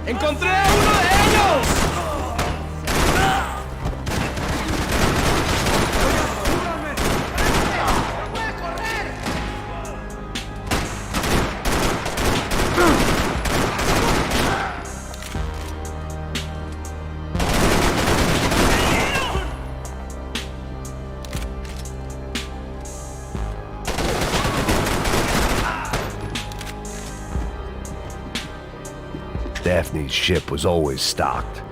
¡Encontré a uno de ellos! Daphne's ship was always stocked.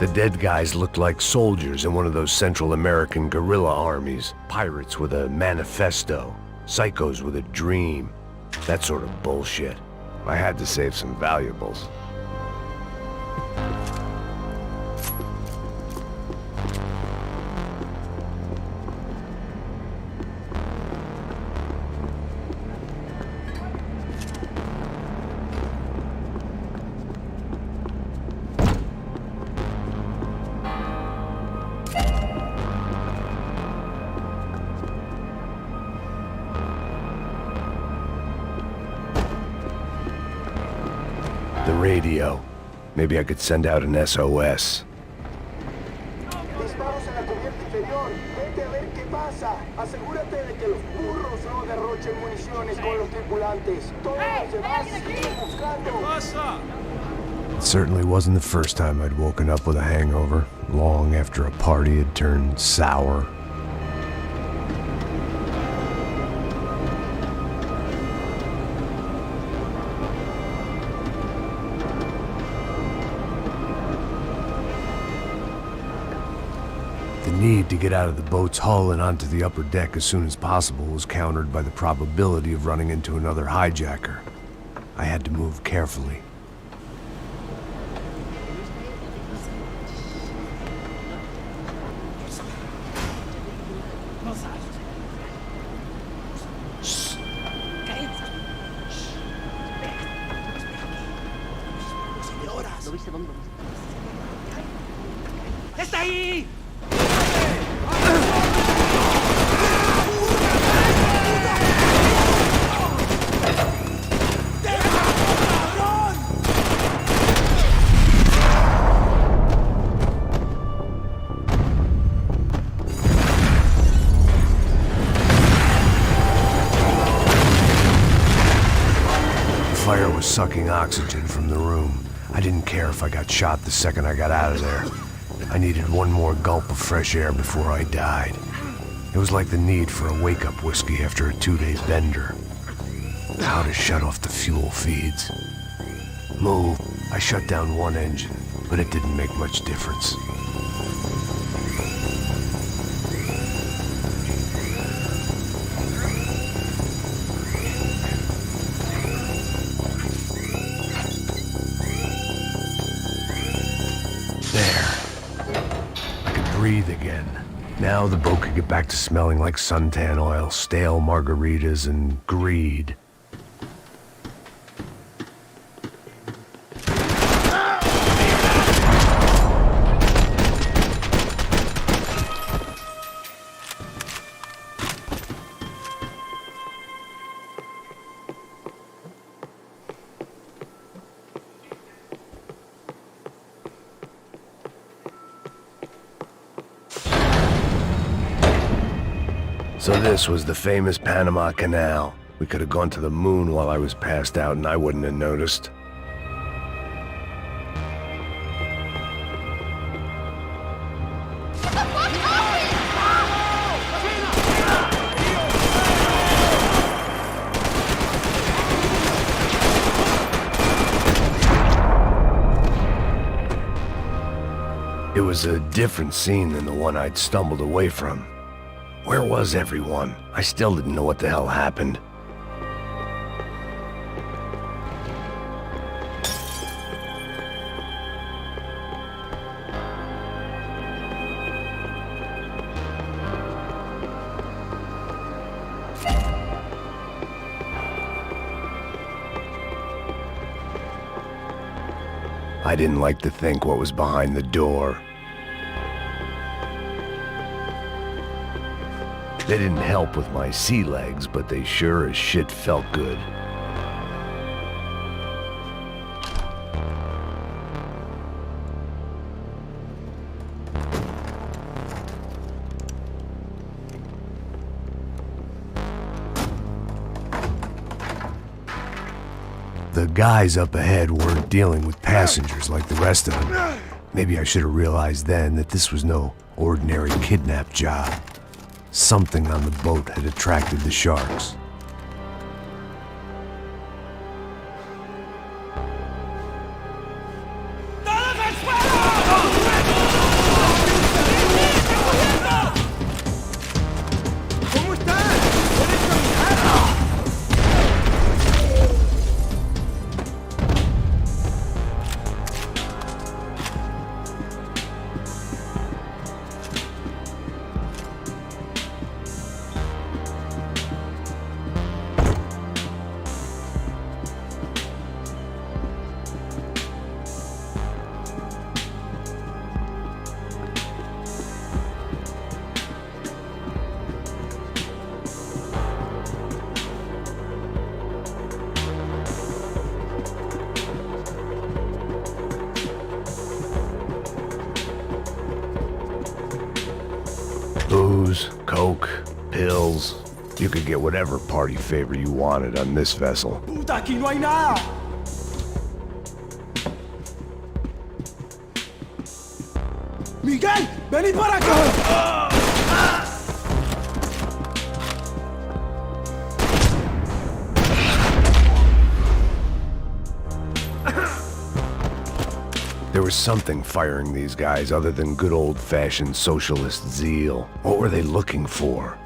The dead guys looked like soldiers in one of those Central American guerrilla armies. Pirates with a manifesto, psychos with a dream. That sort of bullshit. I had to save some valuables. The radio. Maybe I could send out an SOS. Disparos en la cubierta inferior. Vete a ver qué pasa. Asegúrate de que los burros no derrochen municiones con los tripulantes. Todos los demás siguen buscando. It certainly wasn't the first time I'd woken up with a hangover, long after a party had turned sour. The need to get out of the boat's hull and onto the upper deck as soon as possible was countered by the probability of running into another hijacker. I had to move carefully. ¡Está ahí! The fire was sucking oxygen from the room. I didn't care if I got shot the second I got out of there. I needed one more gulp of fresh air before I died. It was like the need for a wake-up whiskey after a 2-day bender. How to shut off the fuel feeds. Move. I shut down one engine, but it didn't make much difference. Breathe again. Now the boat could get back to smelling like suntan oil, stale margaritas, and greed. So this was the famous Panama Canal. We could have gone to the moon while I was passed out and I wouldn't have noticed. was a different scene than the one I'd stumbled away from. Where was everyone? I still didn't know what the hell happened. I didn't like to think what was behind the door. They didn't help with my sea legs, but they sure as shit felt good. The guys up ahead weren't dealing with passengers like the rest of them. Maybe I should have realized then that this was no ordinary kidnap job. Something on the boat had attracted the sharks. Booze, coke, pills. You could get whatever party favor you wanted on this vessel. ¡Puta, aquí no hay nada! ¡Miguel! ¡Vení para acá! There was something firing these guys other than good old-fashioned socialist zeal. What were they looking for?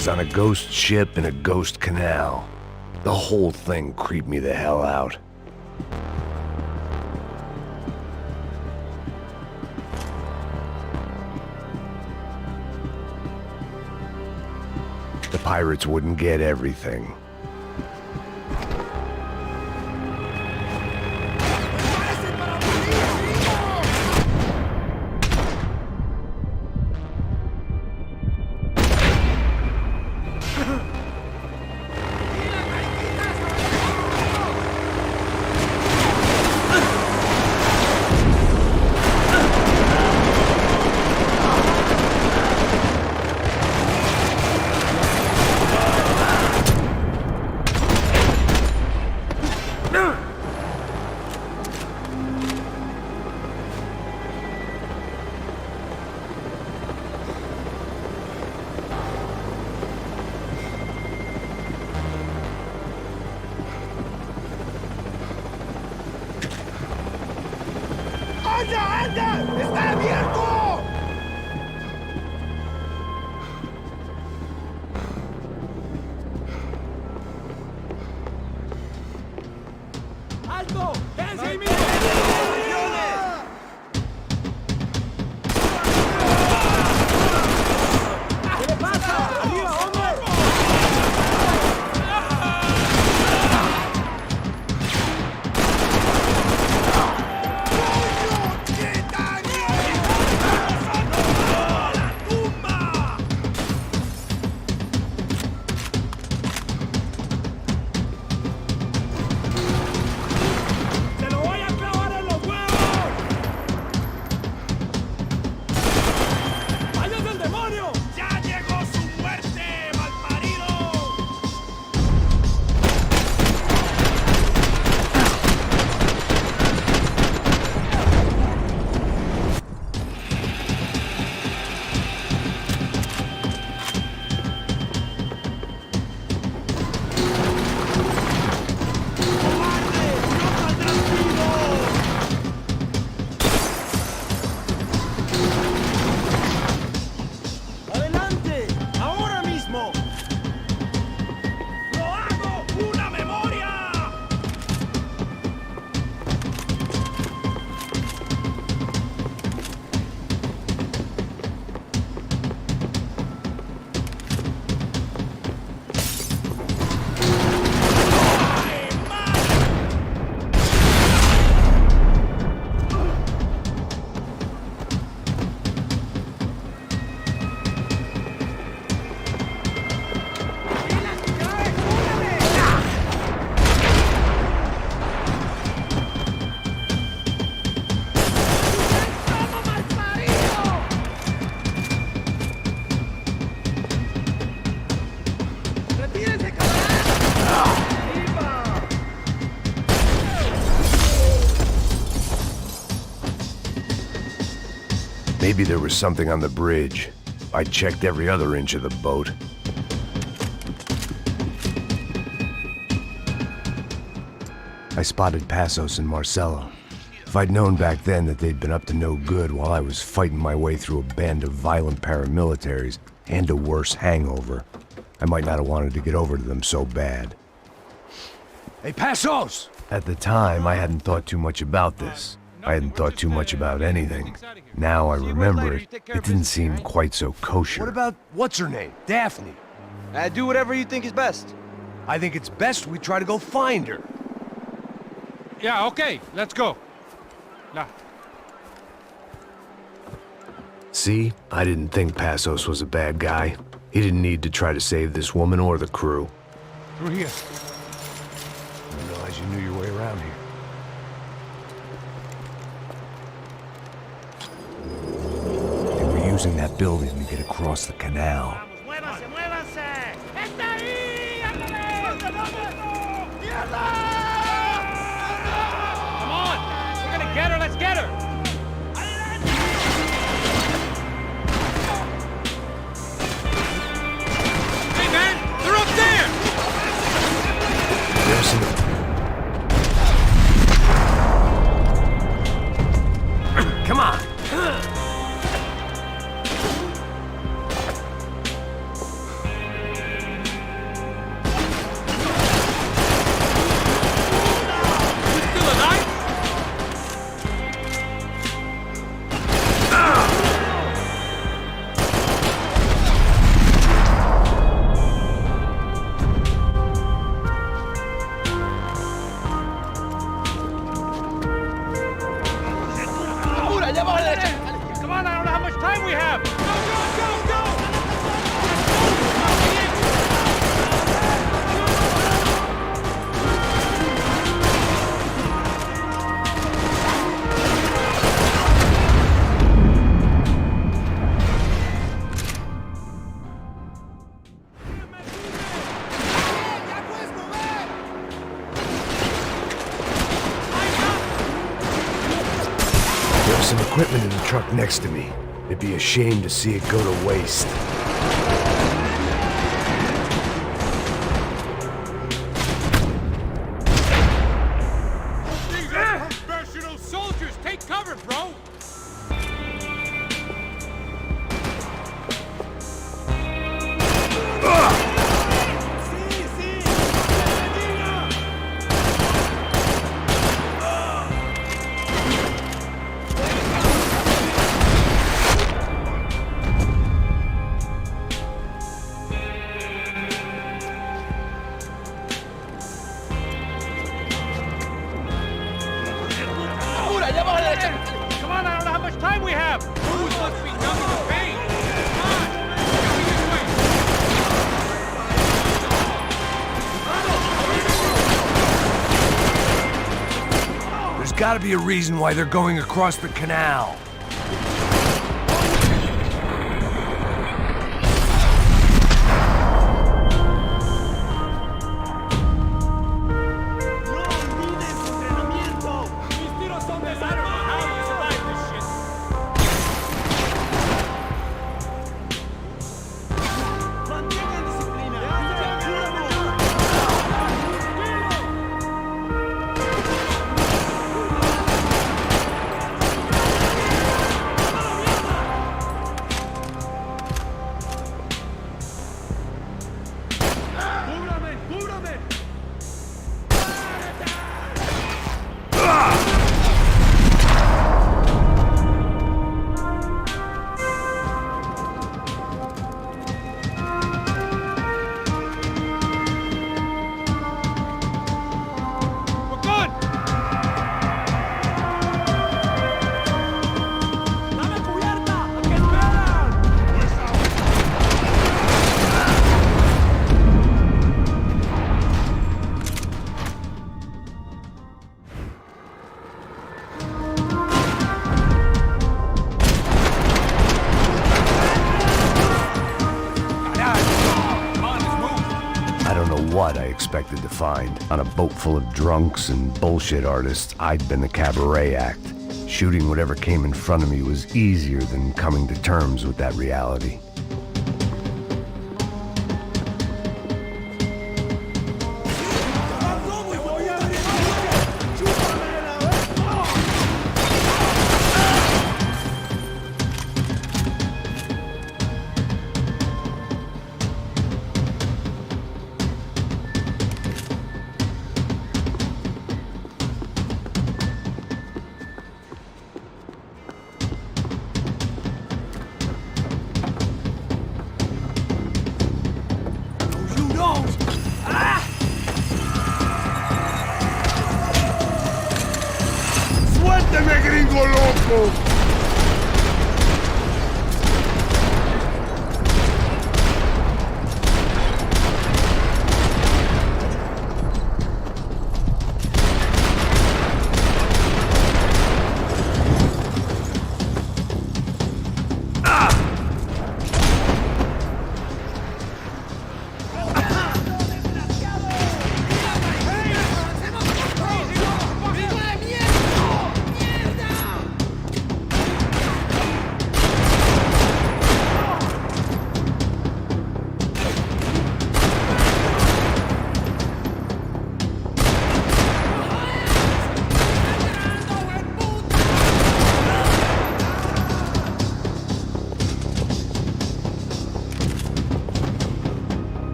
was on a ghost ship in a ghost canal. The whole thing creeped me the hell out. The pirates wouldn't get everything. ¡Anda, anda! ¡Está abierto! ¡Alto! ¡Quédense ahí mismo! ¿Qué le pasa? ¡Arriba, hombre! Maybe there was something on the bridge. I checked every other inch of the boat. I spotted Passos and Marcelo. If I'd known back then that they'd been up to no good while I was fighting my way through a band of violent paramilitaries and a worse hangover, I might not have wanted to get over to them so bad. Hey, Passos! At the time, I hadn't thought too much about this. I hadn't thought too much about anything. Now I remember it, it didn't seem quite so kosher. What about, what's her name? Daphne. Do whatever you think is best. I think it's best we try to go find her. Yeah, okay, let's go. Nah. See? I didn't think Passos was a bad guy. He didn't need to try to save this woman or the crew. Through here. I didn't realize you knew your way around here. They were using that building to get across the canal. ¡Muévanse, muévanse! ¡Está ahí! Come on! We're gonna get her, let's get her! Hey man! They're up there! There's some... Come on! allá abajo a la derecha. Come on, I don't know how much time we have. Go, go, go, go! There was some equipment in the truck next to me. It'd be a shame to see it go to waste. These are professional soldiers! Take cover, bro! Come on, I don't know how much time we have. Who's must be numb to pain? Come on! Get me this way! There's gotta be a reason why they're going across the canal. What I expected to find. On a boat full of drunks and bullshit artists, I'd been the cabaret act. Shooting whatever came in front of me was easier than coming to terms with that reality. ¡Suélteme, gringo loco!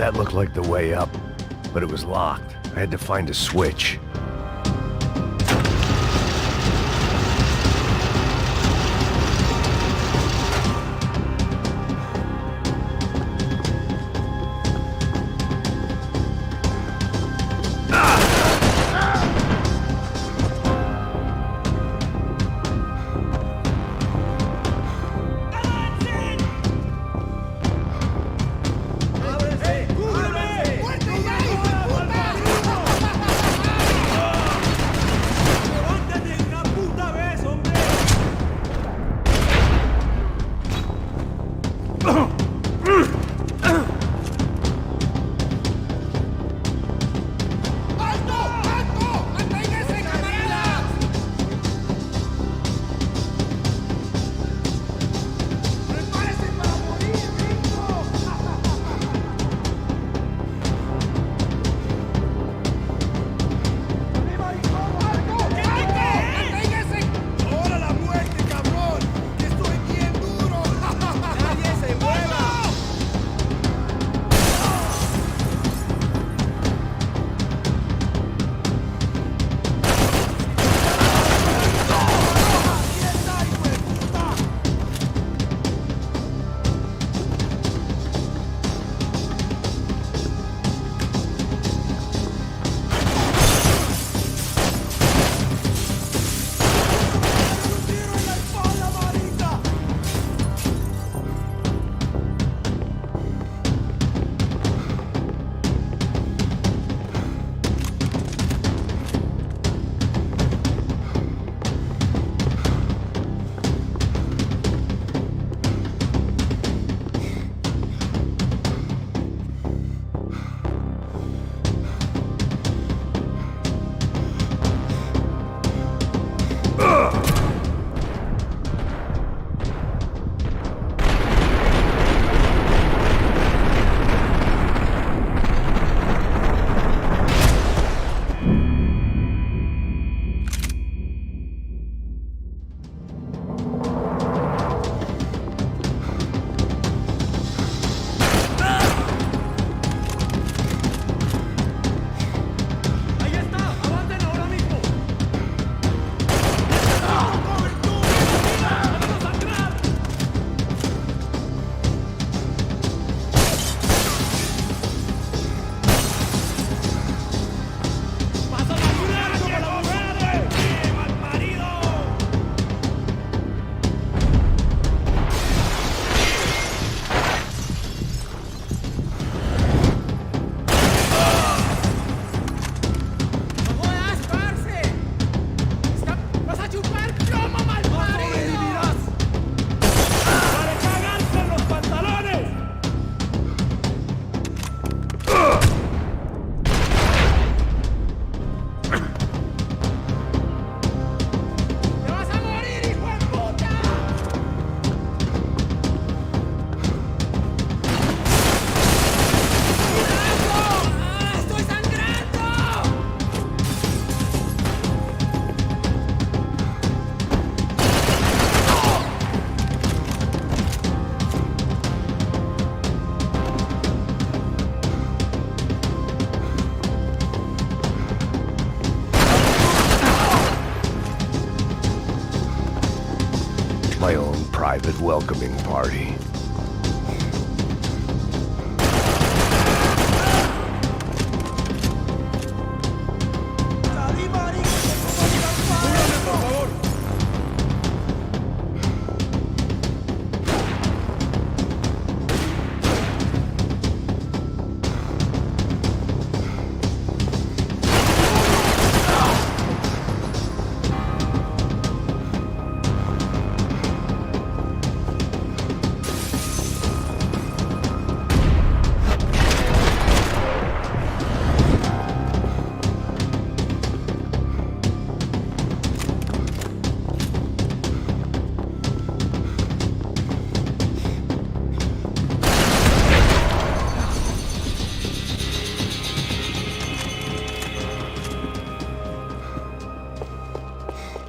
That looked like the way up, but it was locked. I had to find a switch. My own private welcoming party.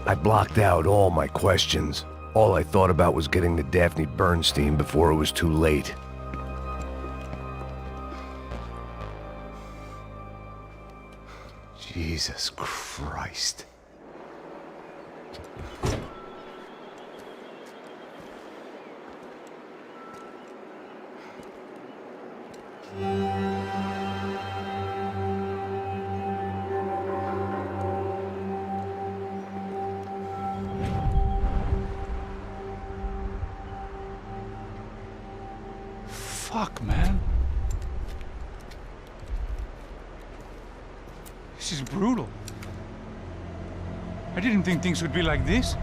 I blocked out all my questions. All I thought about was getting to Daphne Bernstein before it was too late. Jesus Christ. Fuck, man. This is brutal. I didn't think things would be like this.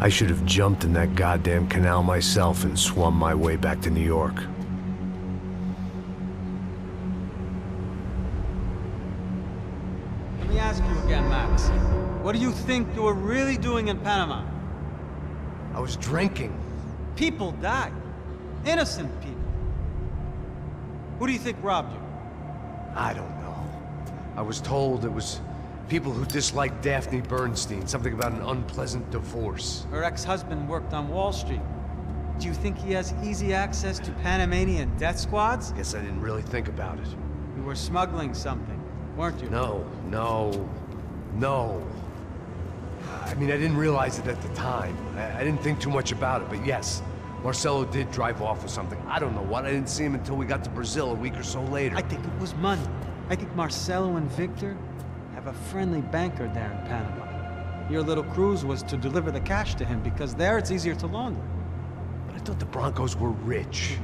I should have jumped in that goddamn canal myself and swum my way back to New York. Let me ask you again, Max. What do you think you were really doing in Panama? I was drinking. People died. Innocent people. Who do you think robbed you? I don't know. I was told it was people who disliked Daphne Bernstein, something about an unpleasant divorce. Her ex-husband worked on Wall Street. Do you think he has easy access to Panamanian death squads? Guess I didn't really think about it. You were smuggling something, weren't you? No. I mean, I didn't realize it at the time. I didn't think too much about it, but yes, Marcelo did drive off with something. I don't know what. I didn't see him until we got to Brazil a week or so later. I think it was money. I think Marcelo and Victor have a friendly banker there in Panama. Your little cruise was to deliver the cash to him because there it's easier to launder. But I thought the Broncos were rich.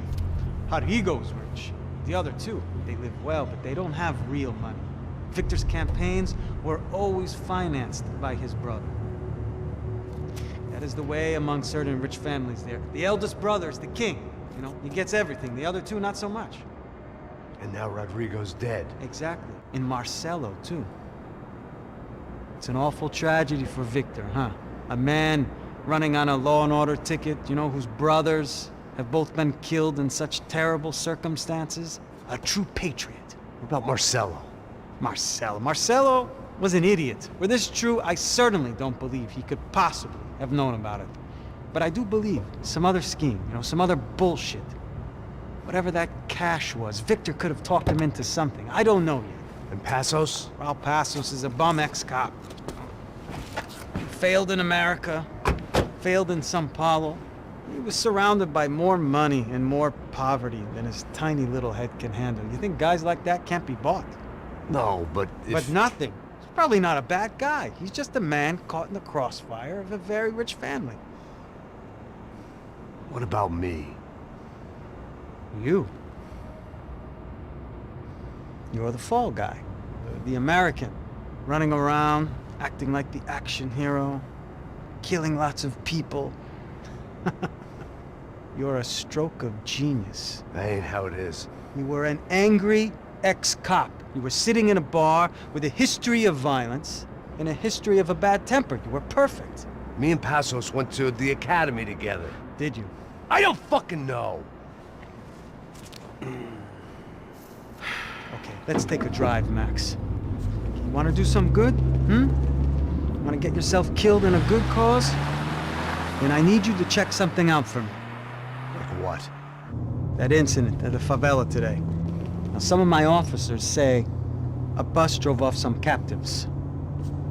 Rodrigo's rich. The other two, they live well, but they don't have real money. Victor's campaigns were always financed by his brother. That is the way among certain rich families there. The eldest brother is the king. You know, he gets everything. The other two, not so much. And now Rodrigo's dead. Exactly. And Marcelo, too. It's an awful tragedy for Victor, huh? A man running on a law and order ticket, you know, whose brothers have both been killed in such terrible circumstances. A true patriot. What about Marcelo? Marcelo was an idiot. Were this true, I certainly don't believe he could possibly have known about it. But I do believe some other scheme, you know, some other bullshit. Whatever that cash was, Victor could have talked him into something. I don't know yet. And Passos? Raul Passos is a bum ex-cop. He failed in America, failed in São Paulo. He was surrounded by more money and more poverty than his tiny little head can handle. You think guys like that can't be bought? No, but But nothing. He's probably not a bad guy. He's just a man caught in the crossfire of a very rich family. What about me? You. You're the fall guy. The American. Running around, acting like the action hero. Killing lots of people. You're a stroke of genius. That ain't how it is. You were an angry ex-cop. You were sitting in a bar with a history of violence and a history of a bad temper. You were perfect. Me and Passos went to the academy together. Did you? I don't fucking know. Okay, let's take a drive, Max. You want to do some good? Want to get yourself killed in a good cause? Then I need you to check something out for me. Like what? That incident at the favela today. Now, some of my officers say a bus drove off some captives.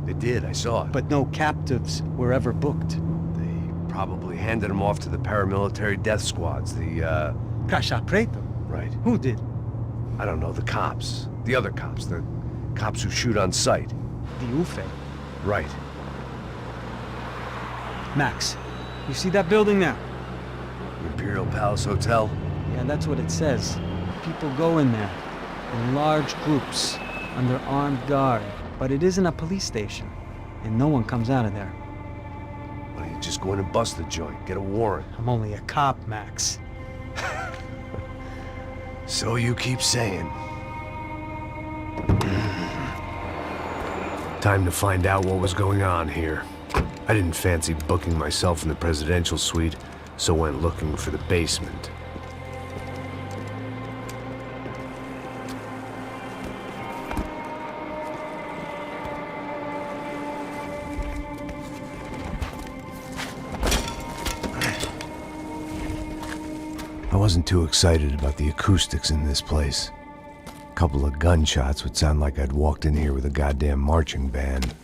They did, I saw it. But no captives were ever booked. They probably handed them off to the paramilitary death squads, the, Caixa Preto? Right. Who did? I don't know, the cops. The other cops, the cops who shoot on sight. The UFE. Right. Max, you see that building there? The Imperial Palace Hotel? Yeah, that's what it says. People go in there, in large groups, under armed guard. But it isn't a police station, and no one comes out of there. Why don't you just go in and bust the joint, get a warrant? I'm only a cop, Max. So you keep saying. Time to find out what was going on here. I didn't fancy booking myself in the presidential suite, so went looking for the basement. wasn't too excited about the acoustics in this place. A couple of gunshots would sound like I'd walked in here with a goddamn marching band.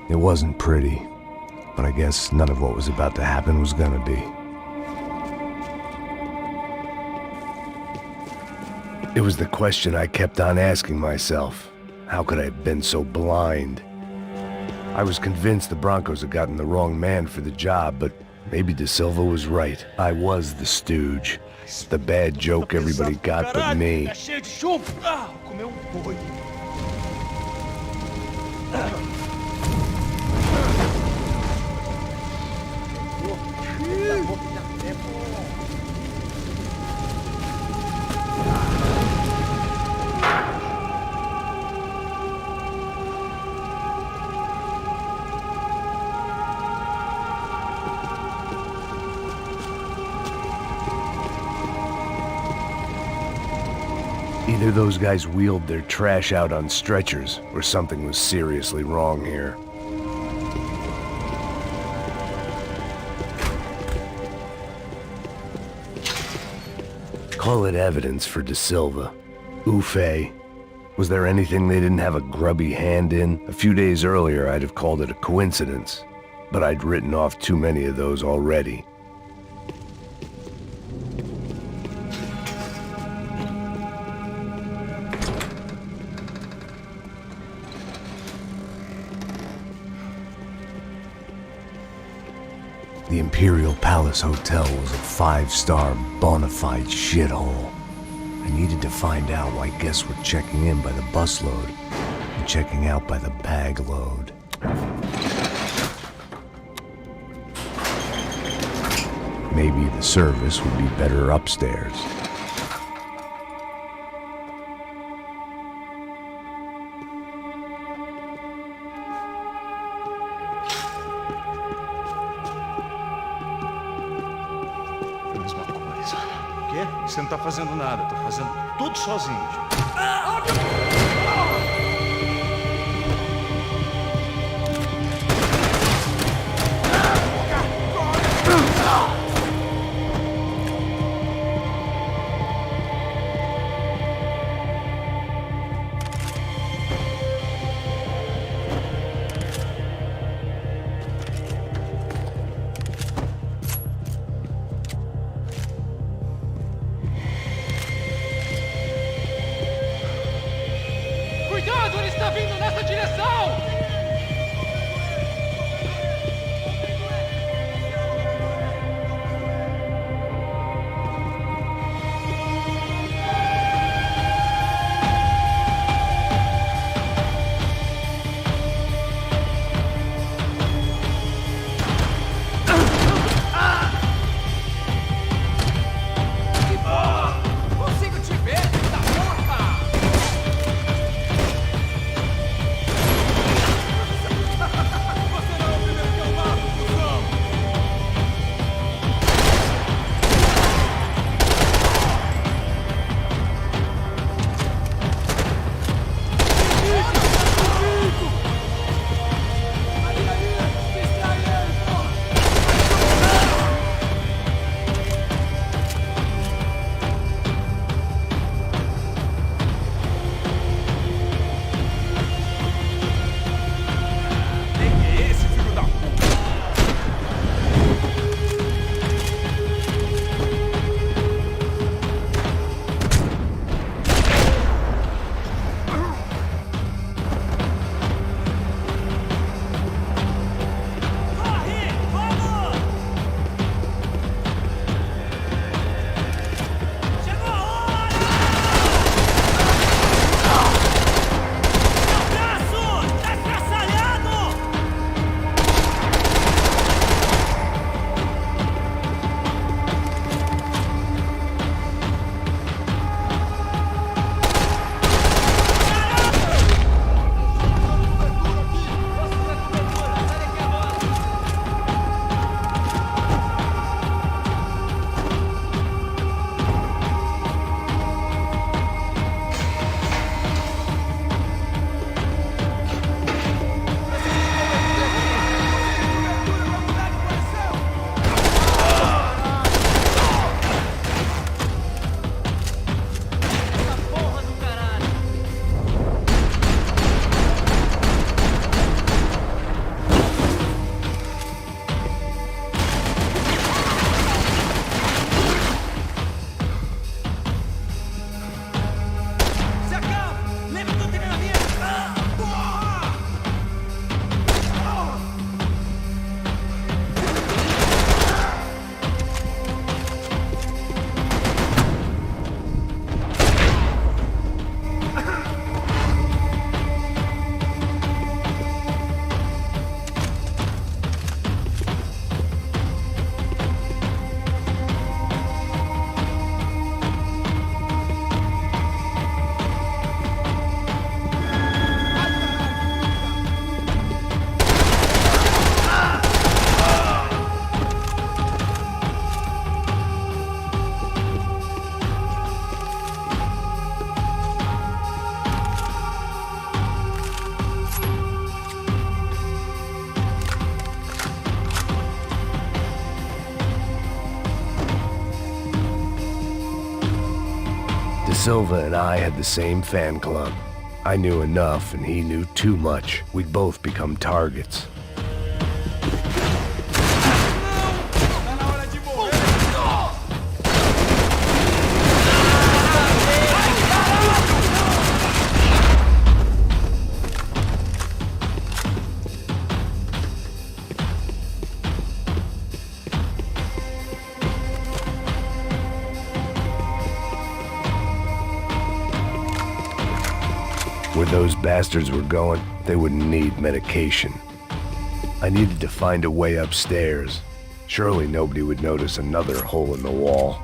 It wasn't pretty, but I guess none of what was about to happen was gonna be. It was the question I kept on asking myself. How could I have been so blind? I was convinced the Broncos had gotten the wrong man for the job, but maybe De Silva was right. I was the stooge. The bad joke everybody got but me. Tá cheio de chumbo. Ah, comeu boi. Either those guys wheeled their trash out on stretchers, or something was seriously wrong here. Call it evidence for De Silva. Ufe. Was there anything they didn't have a grubby hand in? A few days earlier, I'd have called it a coincidence, but I'd written off too many of those already. The Imperial Palace Hotel was a 5-star bona fide shithole. I needed to find out why guests were checking in by the busload and checking out by the bag load. Maybe the service would be better upstairs. Mesma coisa. O quê? Você não tá fazendo nada. Tô fazendo tudo sozinho. Cuidado, ele está vindo nessa direção! Que bola! Consigo te ver, tá morta! Silva and I had the same fan club. I knew enough and he knew too much. We'd both become targets. Where those bastards were going, they wouldn't need medication. I needed to find a way upstairs. Surely nobody would notice another hole in the wall.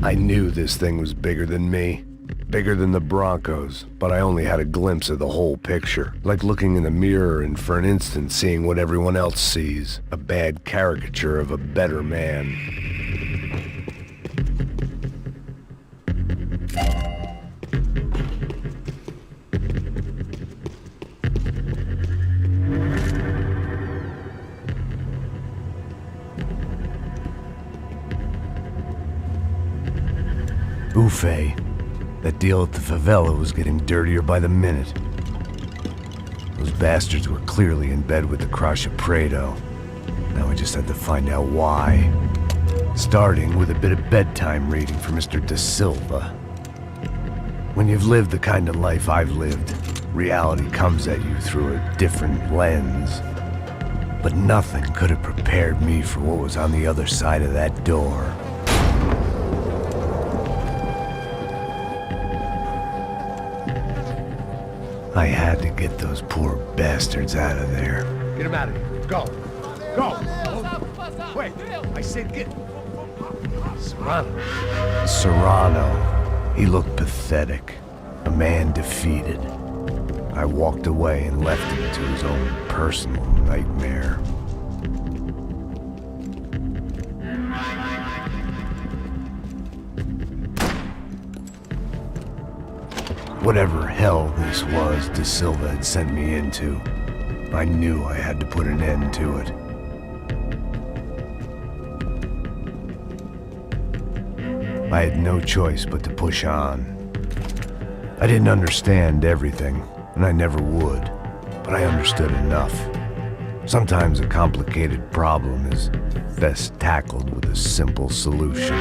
I knew this thing was bigger than me. Bigger than the Broncos, but I only had a glimpse of the whole picture. Like looking in the mirror and for an instant seeing what everyone else sees. A bad caricature of a better man. Buffet. That deal at the favela was getting dirtier by the minute. Those bastards were clearly in bed with the Crusher Prado. Now we just had to find out why. Starting with a bit of bedtime reading for Mr. Da Silva. When you've lived the kind of life I've lived, reality comes at you through a different lens. But nothing could have prepared me for what was on the other side of that door. I had to get those poor bastards out of there. Get him out of here. Go. Go. Wait, I said get... Serrano. Serrano. He looked pathetic. A man defeated. I walked away and left him to his own personal nightmare. Whatever hell this was Da Silva had sent me into, I knew I had to put an end to it. I had no choice but to push on. I didn't understand everything, and I never would, but I understood enough. Sometimes a complicated problem is best tackled with a simple solution.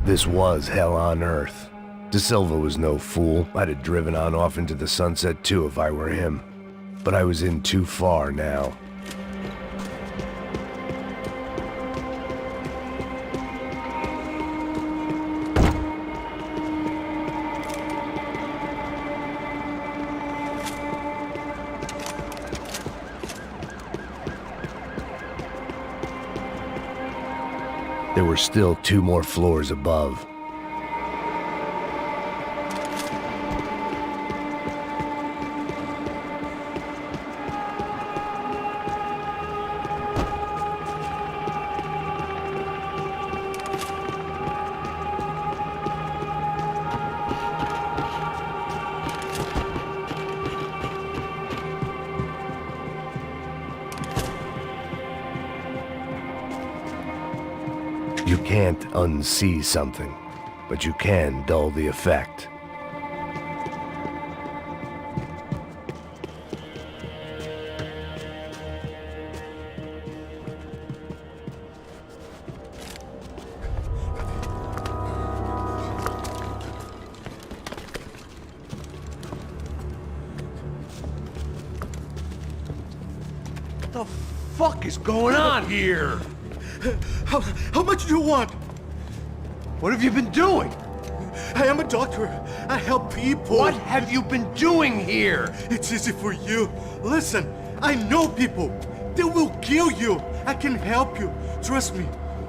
This was hell on earth. De Silva was no fool. I'd have driven on off into the sunset too if I were him. But I was in too far now. There were still 2 more floors above. You can't unsee something, but you can dull the effect. What the fuck is going on here? How much do you want? What have you been doing? I am a doctor. I help people. What have you been doing here? It's easy for you. Listen, I know people. They will kill you. I can help you. Trust me.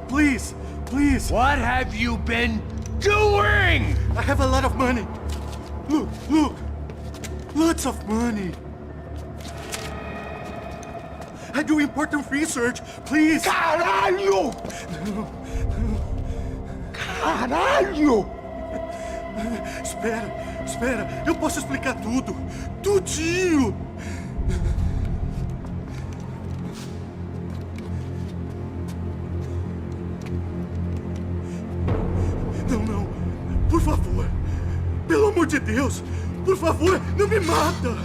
Please, please. What have you been doing? I have a lot of money. Look, look. Lots of money. I do important research. Please. Caralho! Caralho! Espera. Eu posso explicar tudo. Tudinho. Não. Por favor. Pelo amor de Deus. Por favor, não me mata.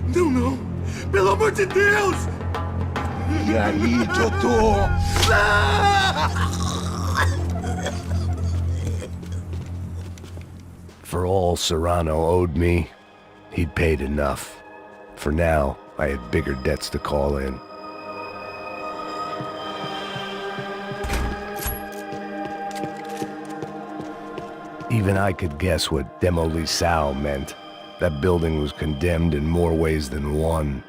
Não. Pelo amor de Deus. E aí, doutor? For all Serrano owed me, he'd paid enough. For now, I had bigger debts to call in. Even I could guess what demolição meant. That building was condemned in more ways than one.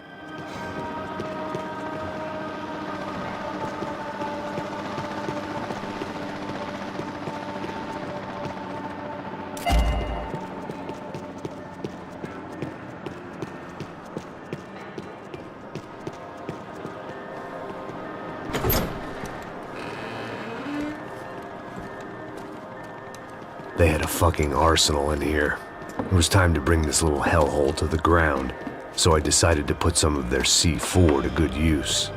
They had a fucking arsenal in here. It was time to bring this little hellhole to the ground, so I decided to put some of their C4 to good use.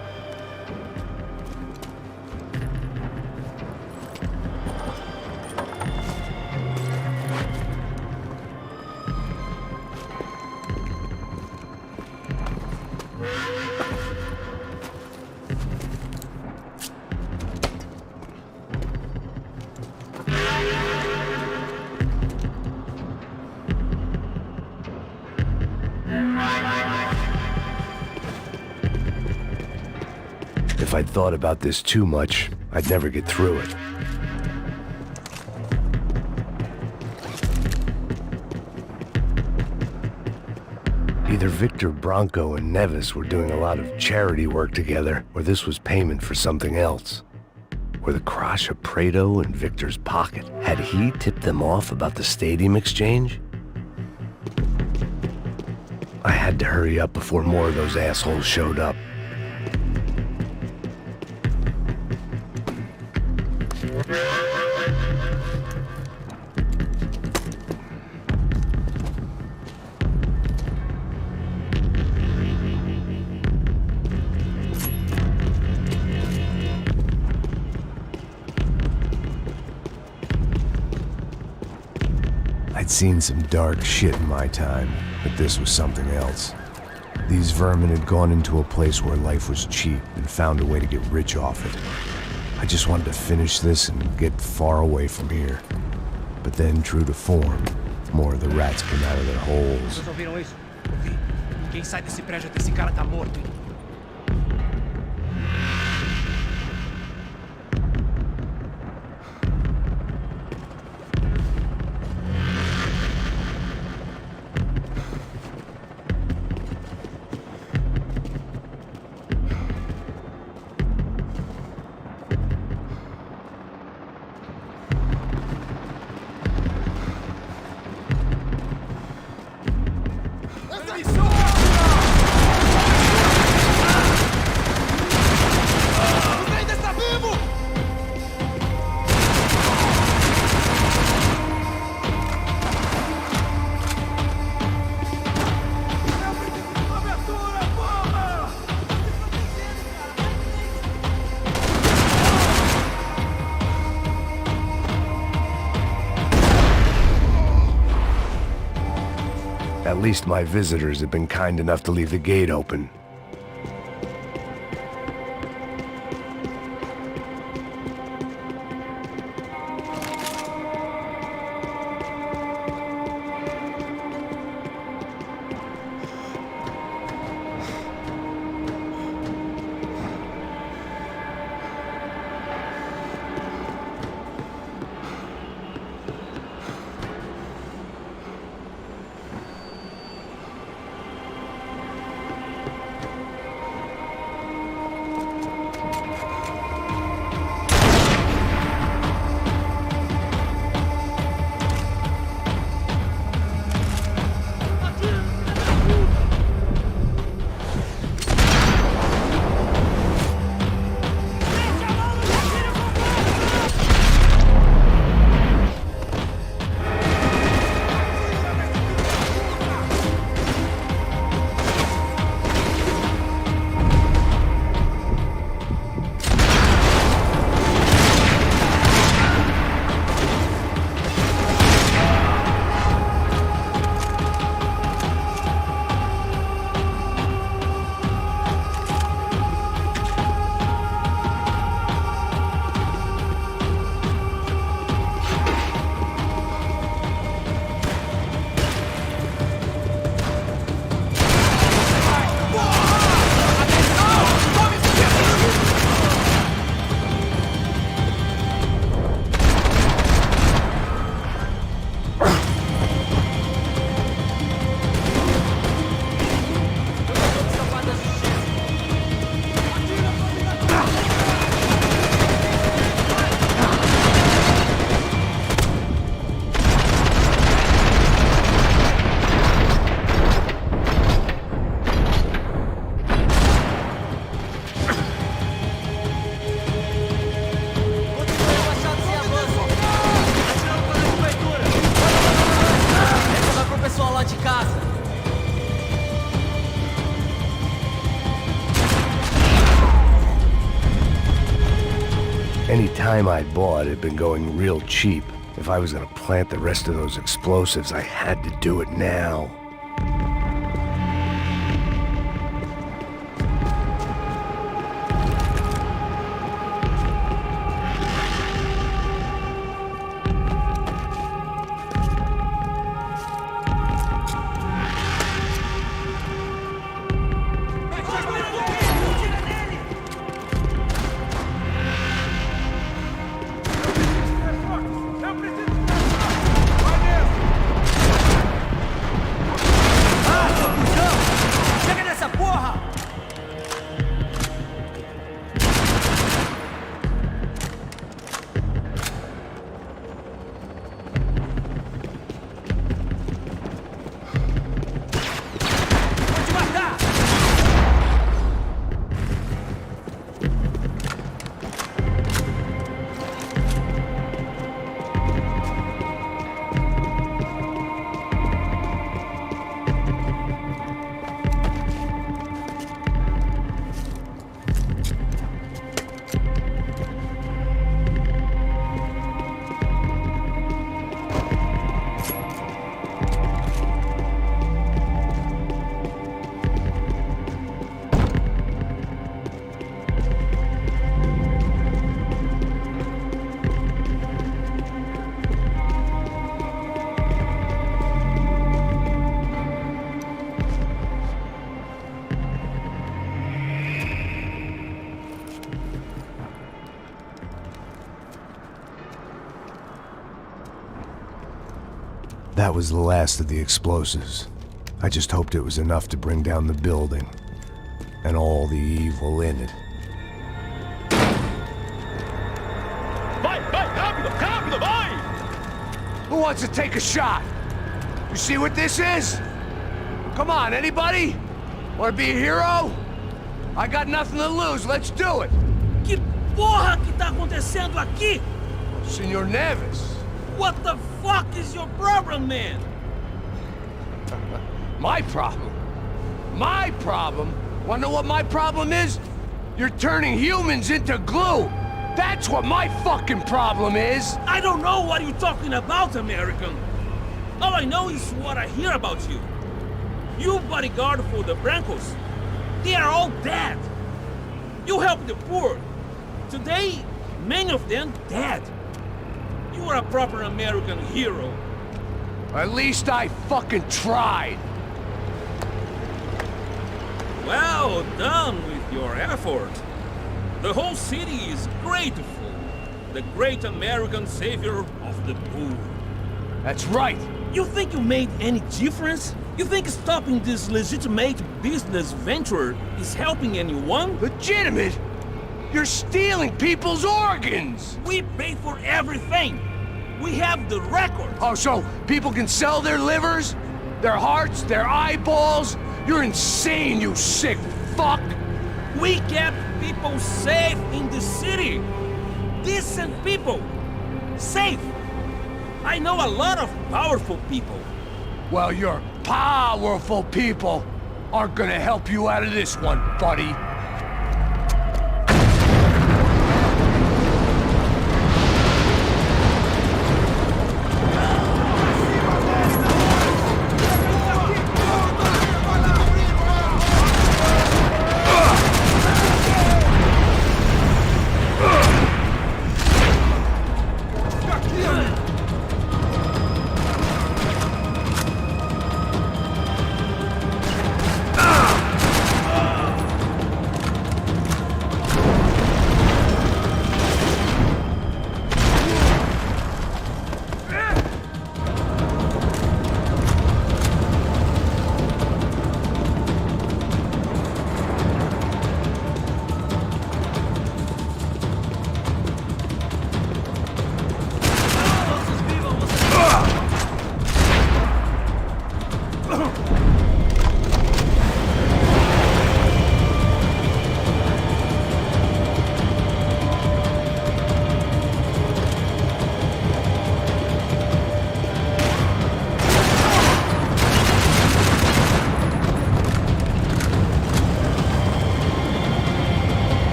If I'd thought about this too much, I'd never get through it. Either Victor Branco and Neves were doing a lot of charity work together, or this was payment for something else. Were the Crasha Prado in Victor's pocket? Had he tipped them off about the stadium exchange? I had to hurry up before more of those assholes showed up. I'd seen some dark shit in my time, but this was something else. These vermin had gone into a place where life was cheap and found a way to get rich off it. I just wanted to finish this and get far away from here. But then, true to form, more of the rats came out of their holes. Vocês ouviram isso? Ouvi. Ninguém sai desse prédio até esse cara tá morto, hein? At least my visitors have been kind enough to leave the gate open. Any time I'd bought had been going real cheap. If I was gonna plant the rest of those explosives, I had to do it now. That was the last of the explosives. I just hoped it was enough to bring down the building. And all the evil in it. Vai, vai, rápido, rápido, vai! Who wants to take a shot? You see what this is? Come on, anybody? Want to be a hero? I got nothing to lose, let's do it! Que porra que tá acontecendo aqui? Senor Neves. What the fuck is your problem, man? My problem? My problem? Wanna know what my problem is? You're turning humans into glue! That's what my fucking problem is! I don't know what you're talking about, American. All I know is what I hear about you. You bodyguard for the Brancos. They are all dead. You help the poor. Today, many of them dead. You are a proper American hero. At least I fucking tried! Well done with your effort. The whole city is grateful. The great American savior of the poor. That's right! You think you made any difference? You think stopping this legitimate business venture is helping anyone? Legitimate? You're stealing people's organs! We pay for everything. We have the record. Oh, so people can sell their livers? Their hearts? Their eyeballs? You're insane, you sick fuck! We kept people safe in the city. Decent people. Safe. I know a lot of powerful people. Well, your powerful people aren't gonna help you out of this one, buddy.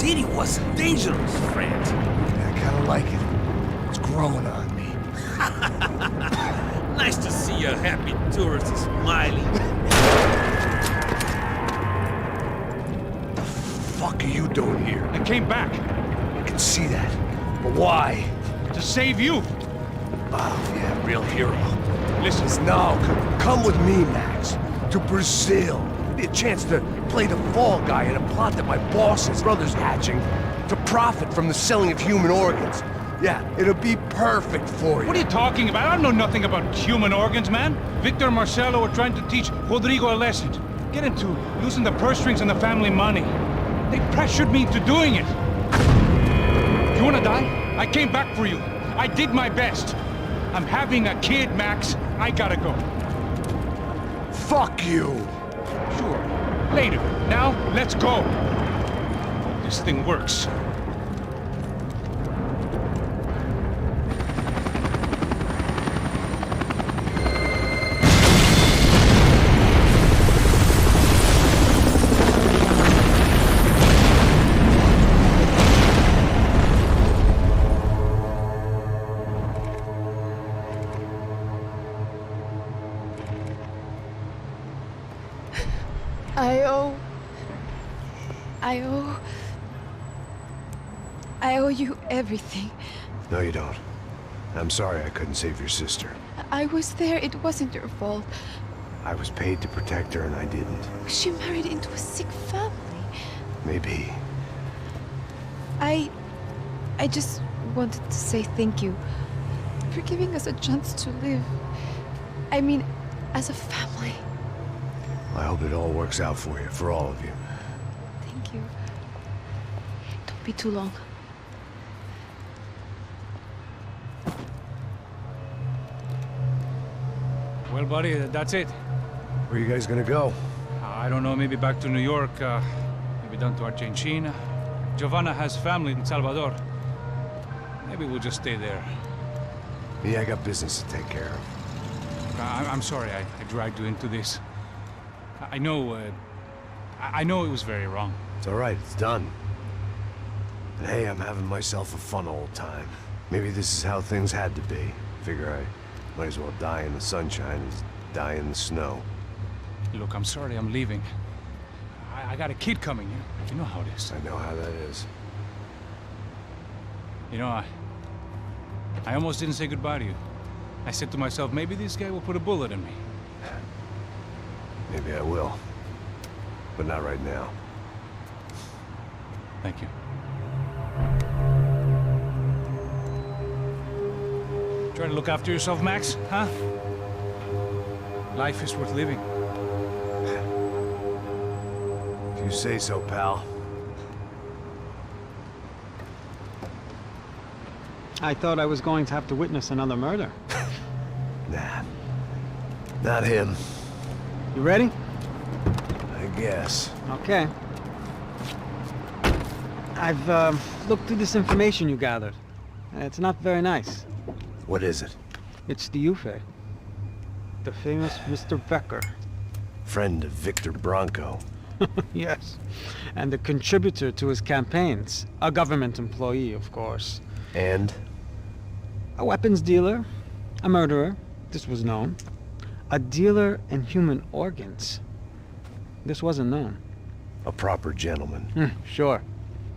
city was dangerous, friend. I kinda like it. It's growing on me. Nice to see a happy tourist smiling. The fuck are you doing here? I came back I can see that. But why? to save you. Oh, yeah, real hero. Listen, No, come with me, Max. To Brazil. Be a chance to play the fall guy in a plot that my boss's brother's hatching to profit from the selling of human organs. Yeah, it'll be perfect for you. what are you talking about? I know nothing about human organs, man. Victor and Marcelo are trying to teach Rodrigo a lesson. Get into using the purse strings and the family money. They pressured me into doing it. You wanna die? I came back for you. I did my best. I'm having a kid, Max. I gotta go. Fuck you! Sure. Later. Now, let's go. This thing works. I owe you everything. No, you don't. I'm sorry I couldn't save your sister. I was there. It wasn't your fault. I was paid to protect her and I didn't. She married into a sick family. Maybe. I just wanted to say thank you for giving us a chance to live. I mean, as a family. I hope it all works out for you, for all of you. Thank you. Don't be too long. Well, buddy, that's it. Where are you guys gonna go? I don't know, maybe back to New York, maybe down to Argentina. Giovanna has family in Salvador. Maybe we'll just stay there. Yeah, I got business to take care of. I'm sorry I dragged you into this. I know it was very wrong. It's all right, it's done. And hey, I'm having myself a fun old time. Maybe this is how things had to be. Figure I might as well die in the sunshine as die in the snow. Look, I'm sorry I'm leaving. I got a kid coming, you know how it is. I know how that is. You know, I almost didn't say goodbye to you. I said to myself, maybe this guy will put a bullet in me. Maybe I will. But not right now. Thank you. Try to look after yourself, Max, huh? Life is worth living. If you say so, pal. I thought I was going to have to witness another murder. Nah. Not him. You ready? I guess. Okay. I've looked through this information you gathered. It's not very nice. What is it? It's the Ufe. The famous Mr. Becker. Friend of Victor Bronco. Yes. And a contributor to his campaigns. A government employee, of course. And? A weapons dealer. A murderer. This was known. A dealer in human organs. This wasn't known. A proper gentleman. Sure.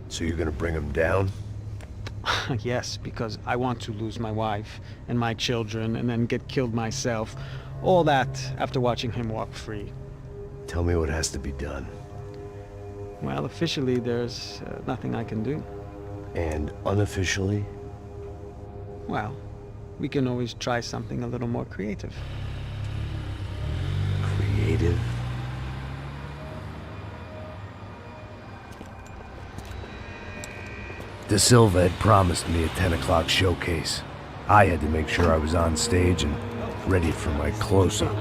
So you're gonna bring him down? Yes, because I want to lose my wife and my children and then get killed myself. All that after watching him walk free. Tell me what has to be done. Well, officially, there's nothing I can do. And unofficially? Well, we can always try something a little more creative. Creative? De Silva had promised me a 10 o'clock showcase. I had to make sure I was on stage and ready for my close-up.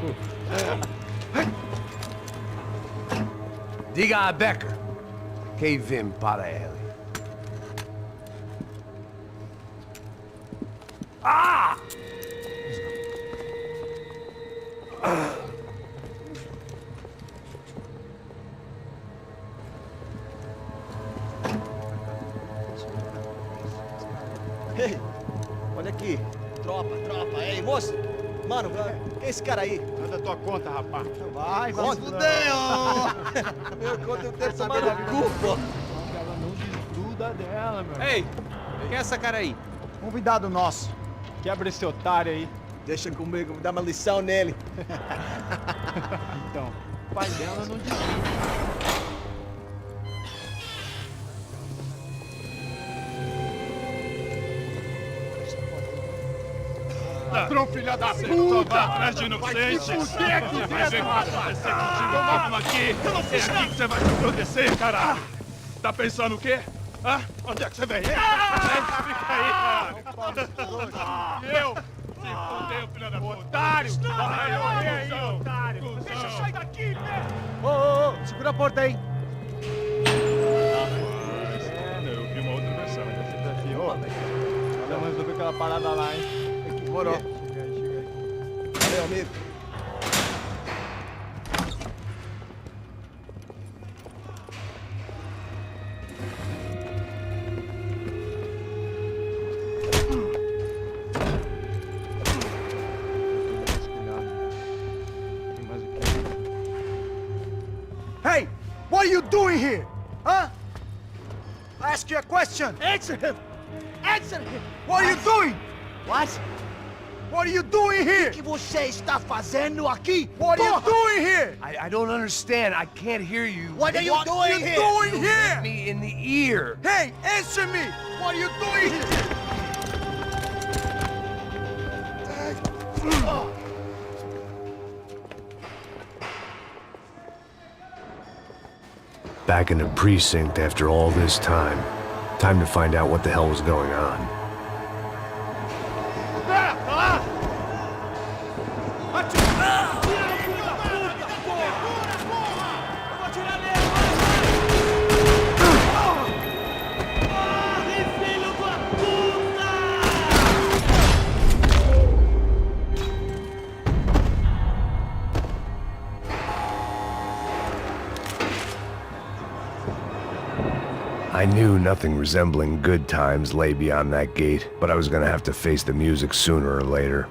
Diga a Becker. Que vim para ele. Ah! Ei, olha aqui. Tropa. Ei, moço. Mano, quem é esse cara aí? Manda tua conta, rapaz. Vai, fudeu! Meu conta eu tenho tomar no cu, pô. Ela não desgruda dela, meu. Ei, quem é essa cara aí? Convidado nosso. Quebra esse otário aí. Deixa comigo, vou dar uma lição nele. Então, o pai dela não desgruda. Ladrão, filha da puta! Vai atrás de inocente! Vai ver o que vai acontecer contigo! Vamos aqui! É aqui que você vai se acontecer, caralho! Tá pensando o quê? Hã? Onde é que você vem? Fica aí, caralho! Eu? Se fodeu, filha da puta! Otário! Vai morrer aí, otário! Deixa eu sair daqui, velho! Ô, segura a porta aí! Eu vi uma outra versão. Vamos resolver aquela parada lá, hein? Demorou. Chega aí. Valeu, amigo. Hey, what are you doing here? Huh? I ask you a question. Answer him! Answer him! What are you doing? What? What are you doing here? O que você está fazendo aqui? What are you doing here? I don't understand. I can't hear you. What are you doing here? Doing here? Me in the ear. Hey, answer me! What are you doing here? Back in the precinct after all this time. Time to find out what the hell was going on. I knew nothing resembling good times lay beyond that gate, but I was gonna have to face the music sooner or later.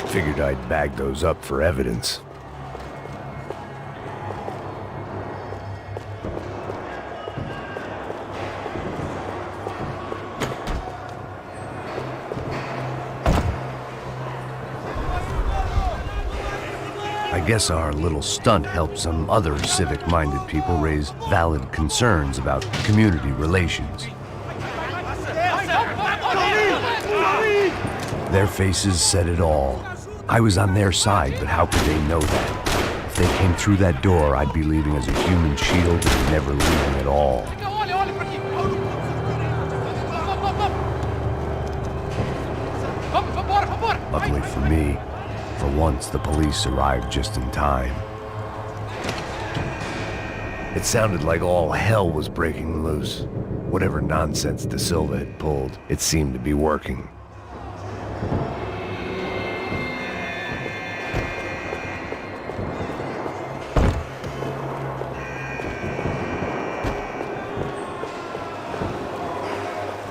Figured I'd bag those up for evidence. I guess our little stunt helped some other civic-minded people raise valid concerns about community relations. Their faces said it all. I was on their side, but how could they know that? If they came through that door, I'd be leaving as a human shield and never leaving at all. Luckily for me, for once the police arrived just in time. It sounded like all hell was breaking loose. Whatever nonsense De Silva had pulled, it seemed to be working.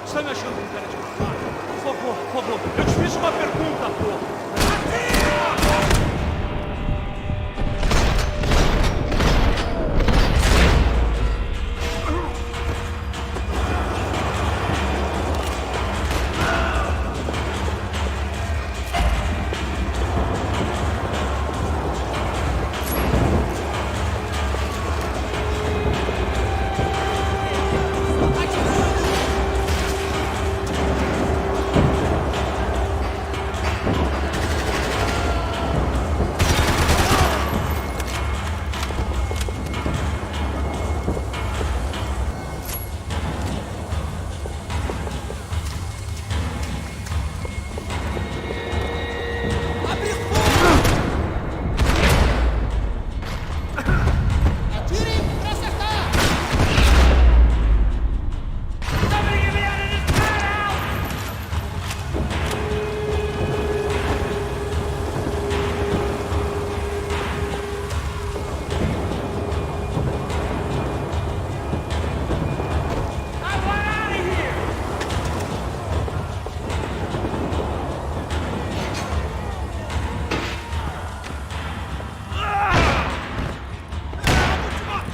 Está me achando com cara de otário? Por favor, eu te fiz uma pergunta, pô!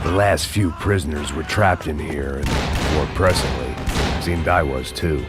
The last few prisoners were trapped in here, and more pressingly, it seemed I was too.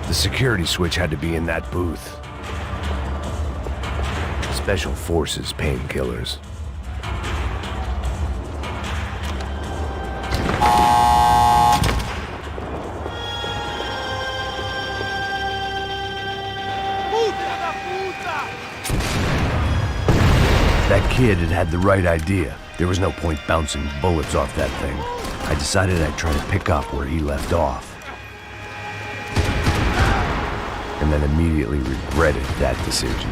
The security switch had to be in that booth. Special Forces painkillers. That kid had the right idea. There was no point bouncing bullets off that thing. I decided I'd try to pick up where he left off. And then immediately regretted that decision.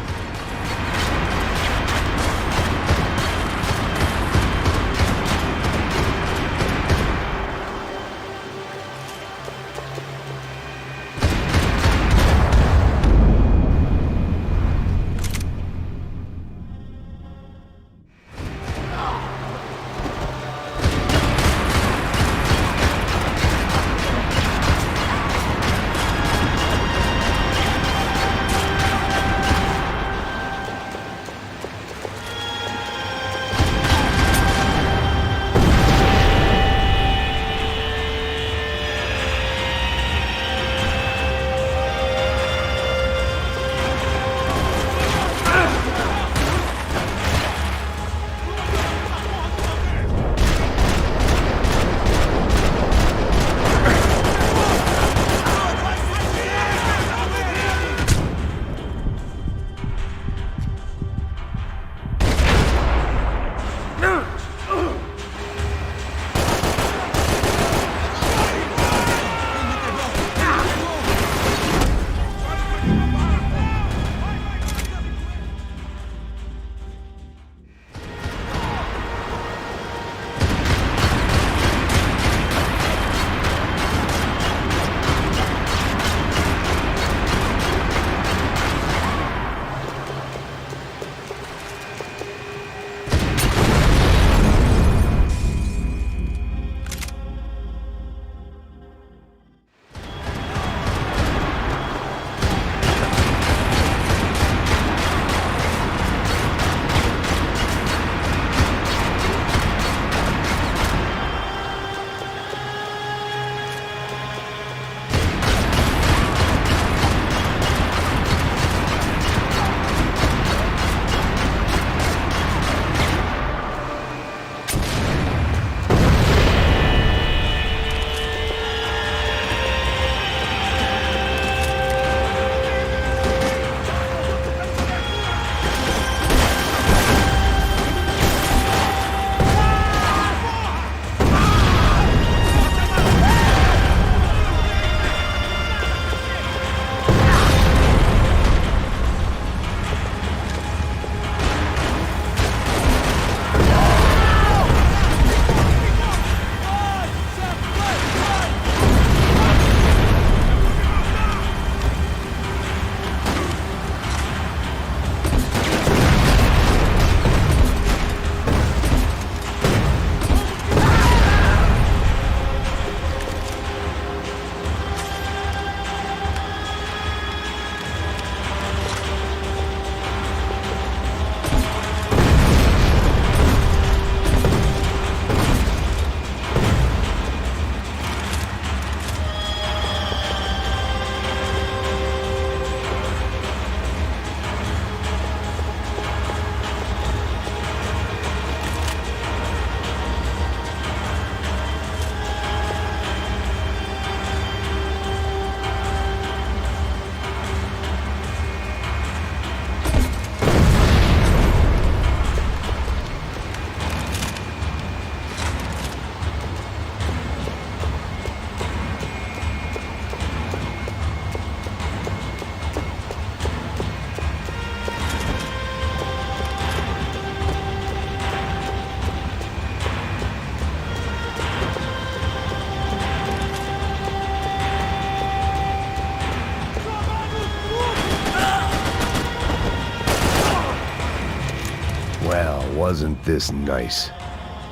Wasn't this nice?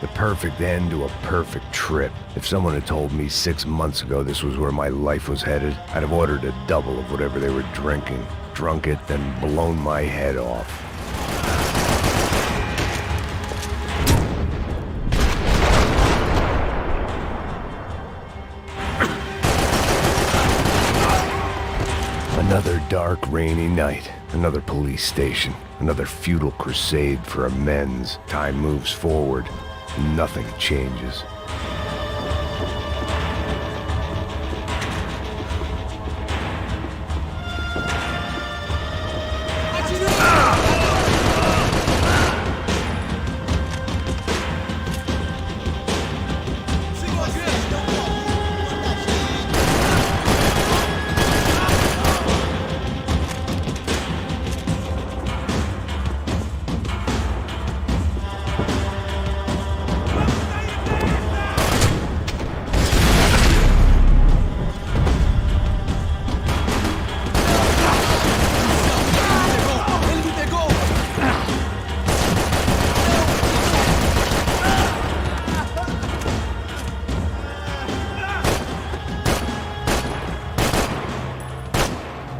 The perfect end to a perfect trip. If someone had told me 6 months ago this was where my life was headed, I'd have ordered a double of whatever they were drinking, drunk it, then blown my head off. Another dark, rainy night. Another police station. Another futile crusade for amends. Time moves forward. Nothing changes.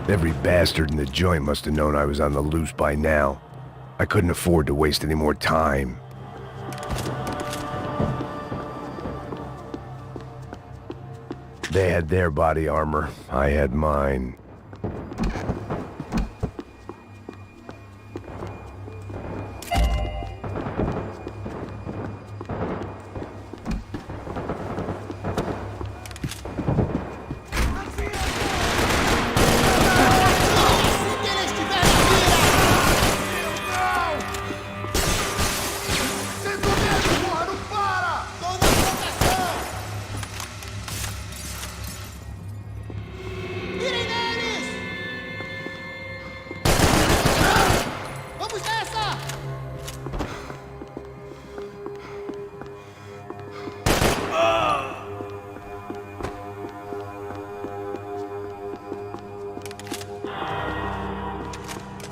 Every bastard in the joint must have known I was on the loose by now. I couldn't afford to waste any more time. They had their body armor. I had mine.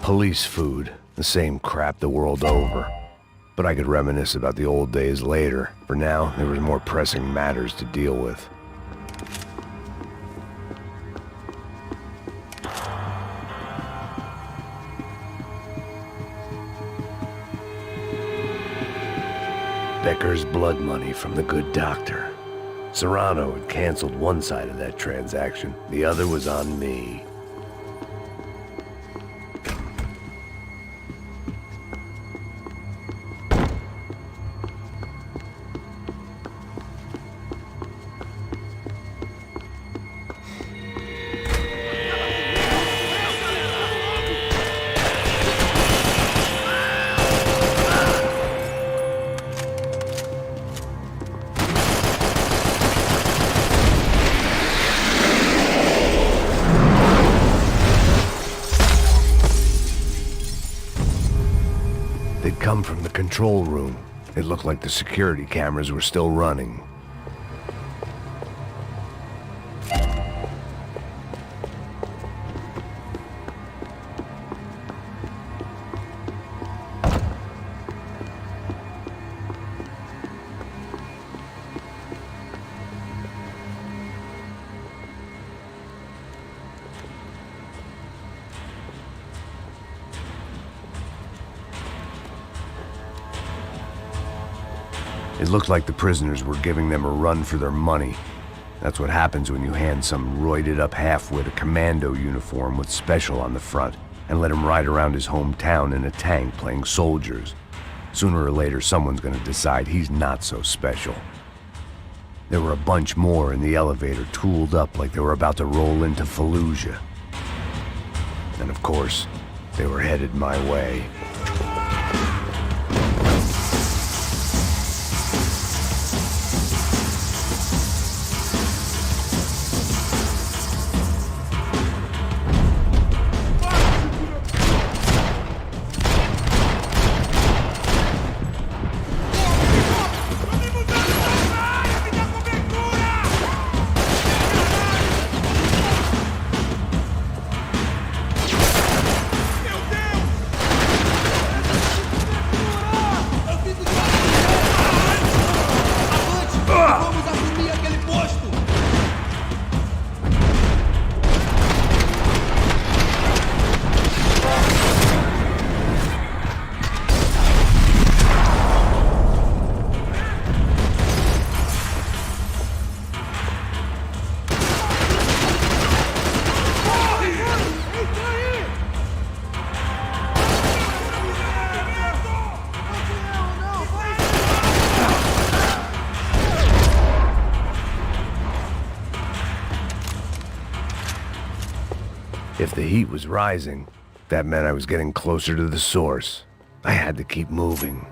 Police food, the same crap the world over. But I could reminisce about the old days later. For now, there was more pressing matters to deal with. Becker's blood money from the good doctor. Serrano had canceled one side of that transaction. The other was on me. They'd come from the control room. It looked like the security cameras were still running. It looked like the prisoners were giving them a run for their money. That's what happens when you hand some roided-up halfwit a commando uniform with special on the front and let him ride around his hometown in a tank playing soldiers. Sooner or later, someone's gonna decide he's not so special. There were a bunch more in the elevator, tooled up like they were about to roll into Fallujah. And of course, they were headed my way. If the heat was rising, that meant I was getting closer to the source. I had to keep moving.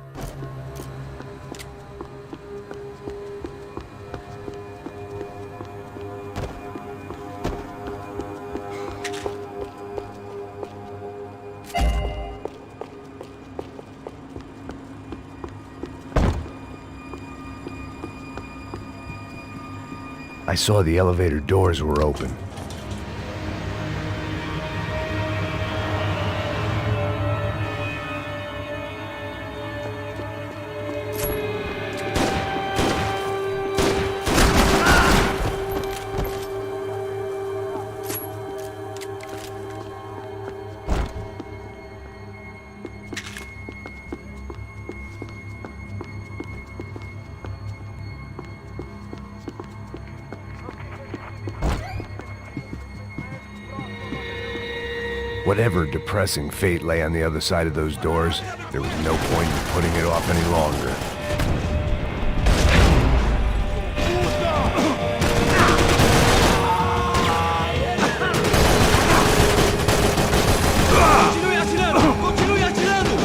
I saw the elevator doors were open. Whatever depressing fate lay on the other side of those doors, there was no point in putting it off any longer. Continue atirando! Continue atirando!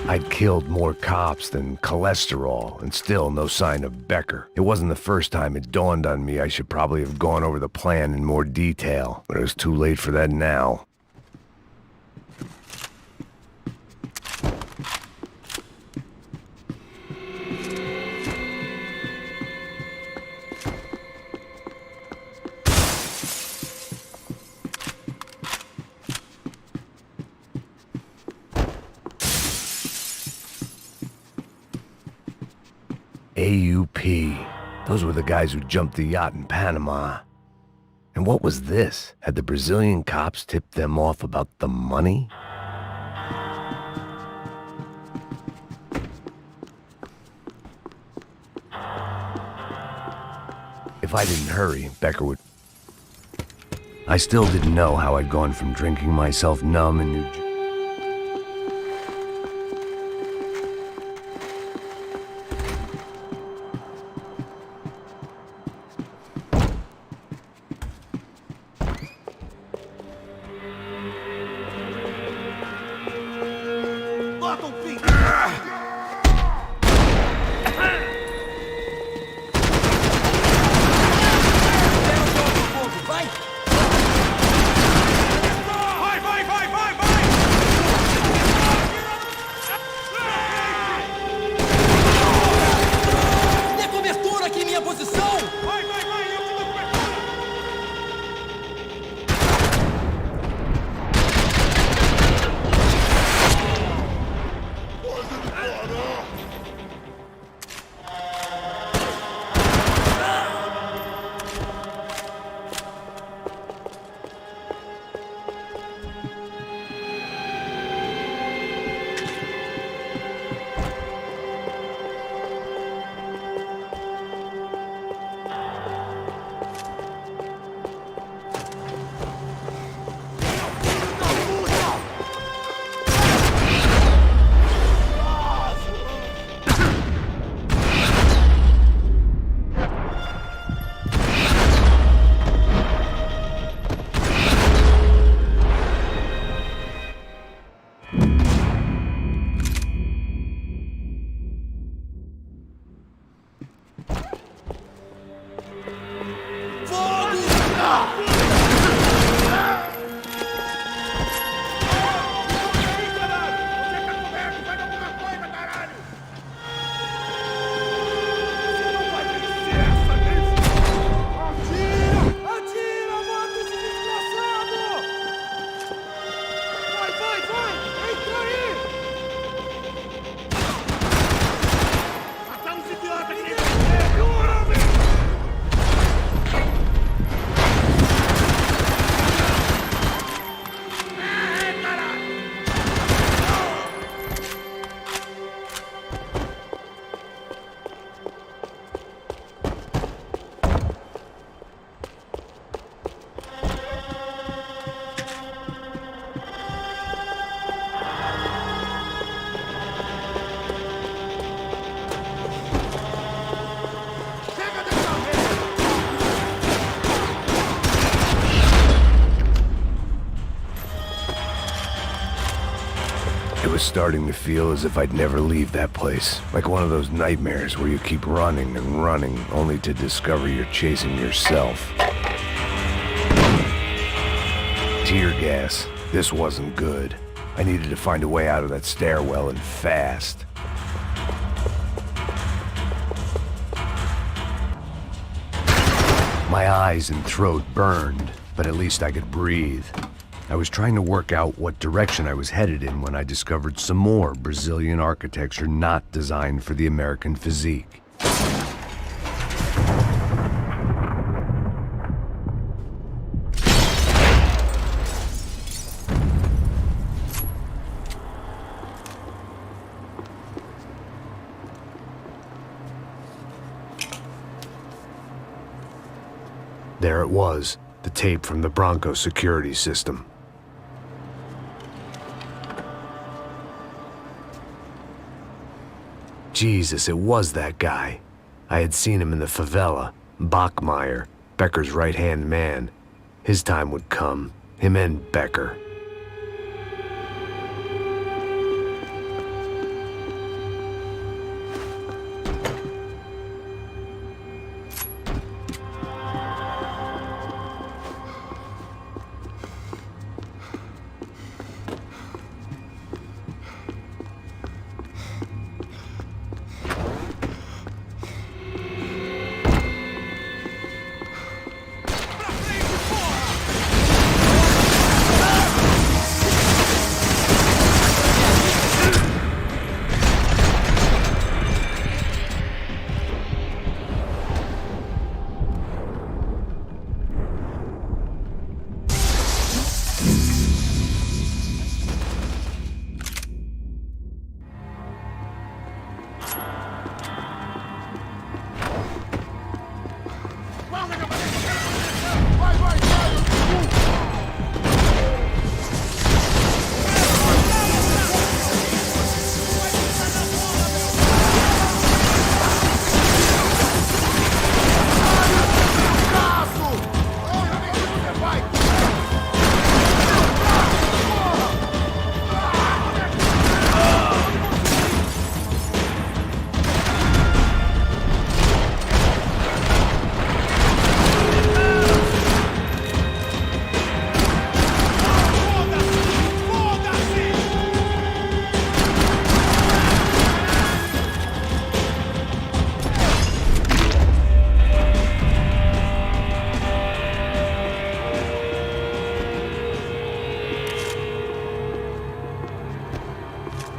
I'd killed more cops than cholesterol, and still no sign of Becker. It wasn't the first time it dawned on me I should probably have gone over the plan in more detail, but it was too late for that now. AUP. Those were the guys who jumped the yacht in Panama. And what was this? Had the Brazilian cops tipped them off about the money? If I didn't hurry, Becker would... I still didn't know how I'd gone from drinking myself numb in New Jersey. It was starting to feel as if I'd never leave that place. Like one of those nightmares where you keep running and running, only to discover you're chasing yourself. Tear gas. This wasn't good. I needed to find a way out of that stairwell, and fast. My eyes and throat burned, but at least I could breathe. I was trying to work out what direction I was headed in when I discovered some more Brazilian architecture not designed for the American physique. There it was, the tape from the Bronco security system. Jesus, it was that guy. I had seen him in the favela. Bachmeyer, Becker's right-hand man. His time would come. Him and Becker.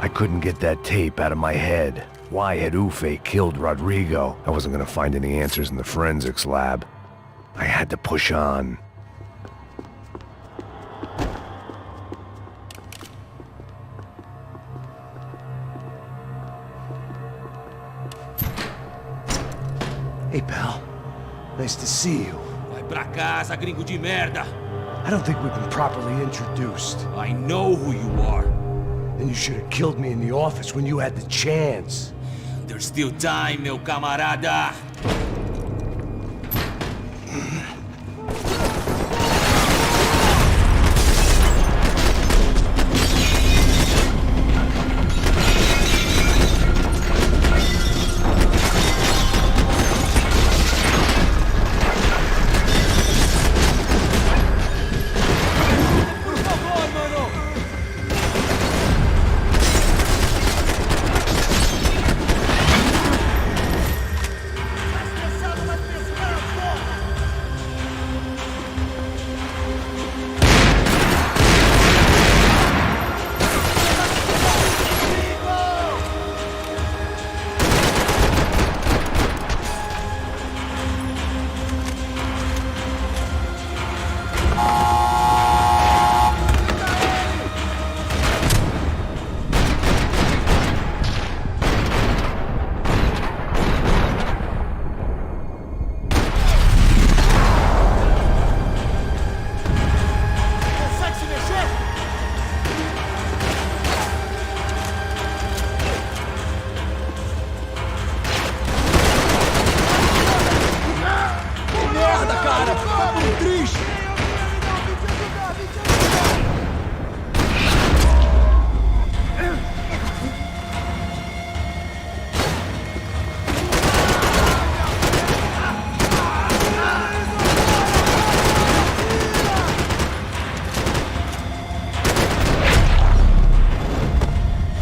I couldn't get that tape out of my head. Why had Ufe killed Rodrigo? I wasn't gonna find any answers in the forensics lab. I had to push on. Hey, pal. Nice to see you. Vai pra casa, gringo de merda. I don't think we've been properly introduced. I know who you are. Then you should have killed me in the office when you had the chance. There's still time, meu camarada.